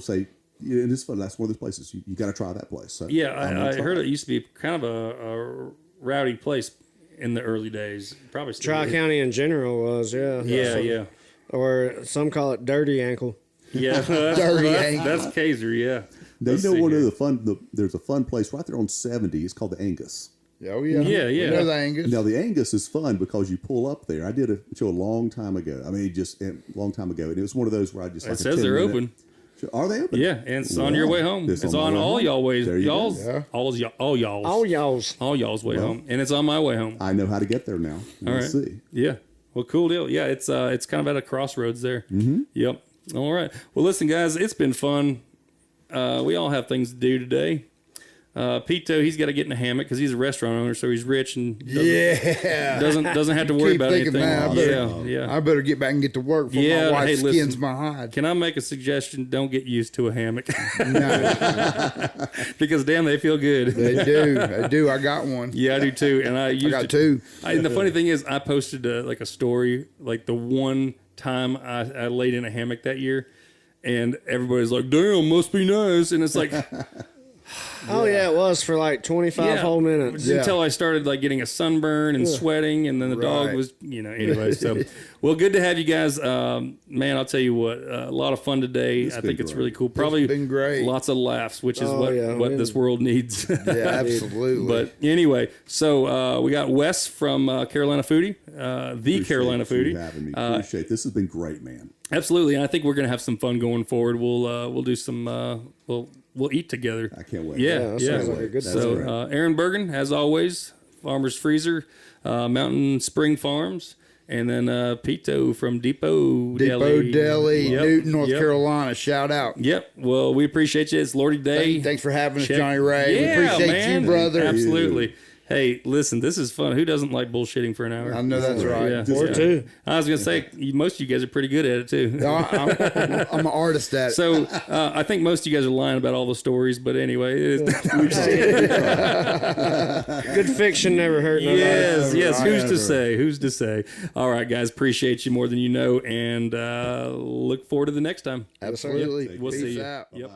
say, and it's fun. That's one of those places you got to try that place. So
Yeah,
I'm gonna
I
try
heard it used to be kind of a rowdy place in the early days. Probably still is.
Tri-County in general was, yeah.
Yeah.
Or some call it Dirty Ankle.
Yeah,
Dirty ankle.
that's Kaiser. Yeah.
They
Let's
know
see
one
here.
of the fun. There's a fun place right there on 70. It's called the Angus.
Oh yeah.
Yeah.
You know the Angus.
Now the Angus is fun because you pull up there. I did a show a long time ago. I mean, just a long time ago, and it was one of those where I just.
It
like a
says they're
10-minute
open.
Are they open?
Yeah, and it's on your way home.
It's
It's
on
on
my way
all
home.
y'all ways.
There you go.
Y'all's,
Yeah.
all y'all's,
All y'all's.
way home, and it's on my way home.
I know how to get there now. We'll
All right.
see.
Yeah. Well, cool deal. Yeah, it's kind of at a crossroads there. Mm-hmm. Yep. All right. Well, listen, guys, it's been fun. We all have things to do today. Pito, he's got to get in a hammock because he's a restaurant owner, so he's rich and doesn't have to worry
Keep
about
thinking
anything.
that.
Yeah.
I better get back and get to work before
Yeah,
my wife
hey,
skins
listen.
my hide.
Can I make a suggestion? Don't get used to a hammock
No,
because damn, they feel good.
they do. I got one.
Yeah, I do too. And I used
got
to,
two.
And the funny thing is, I posted a story like the one time I laid in a hammock that year, and everybody's like, "Damn, must be nice." And it's like,
Oh, yeah, it was for like 25 whole minutes.
until I started like getting a sunburn and sweating, and then the dog
Right.
was, anyway. So, well, good to have you guys. Man, I'll tell you what, a lot of fun today. I think it's
great.
really cool. Probably
been great.
lots of laughs, which is
Oh, yeah,
what this world needs.
Yeah, absolutely.
But anyway, so we got Wes from Carolina Foodie,
Appreciate
Carolina
you
Foodie.
having me. Appreciate this has been great, man.
Absolutely, and I think we're gonna have some fun going forward. We'll do some we'll eat together.
I can't wait.
Yeah,
that
yeah.
sounds like a good
That's
So
great.
Aaron Bergen, as always, Farmer's Freezer, Mountain Spring Farms, and then Pito from Depot
Deli,
Yep,
Newton, North
yep.
Carolina. Shout out.
Yep. Well, we appreciate you. It's Lordy Day.
Thanks for having us,
Check-
Johnny Ray.
Yeah,
we appreciate
man.
you, brother.
Absolutely. Hey, listen, this is fun. Who doesn't like bullshitting for an hour?
I know that's right.
Yeah.
Or two.
I was gonna say most of you guys are pretty good at it too.
No, I'm an artist at it.
So I think most of you guys are lying about all the stories, but anyway.
Good fiction never hurt nobody.
Yes.
Right.
Who's to say? Who's to say? All right, guys. Appreciate you more than you know, and look forward to the next time.
Absolutely.
We'll
Peace
see you.
out.
Yep.
Bye.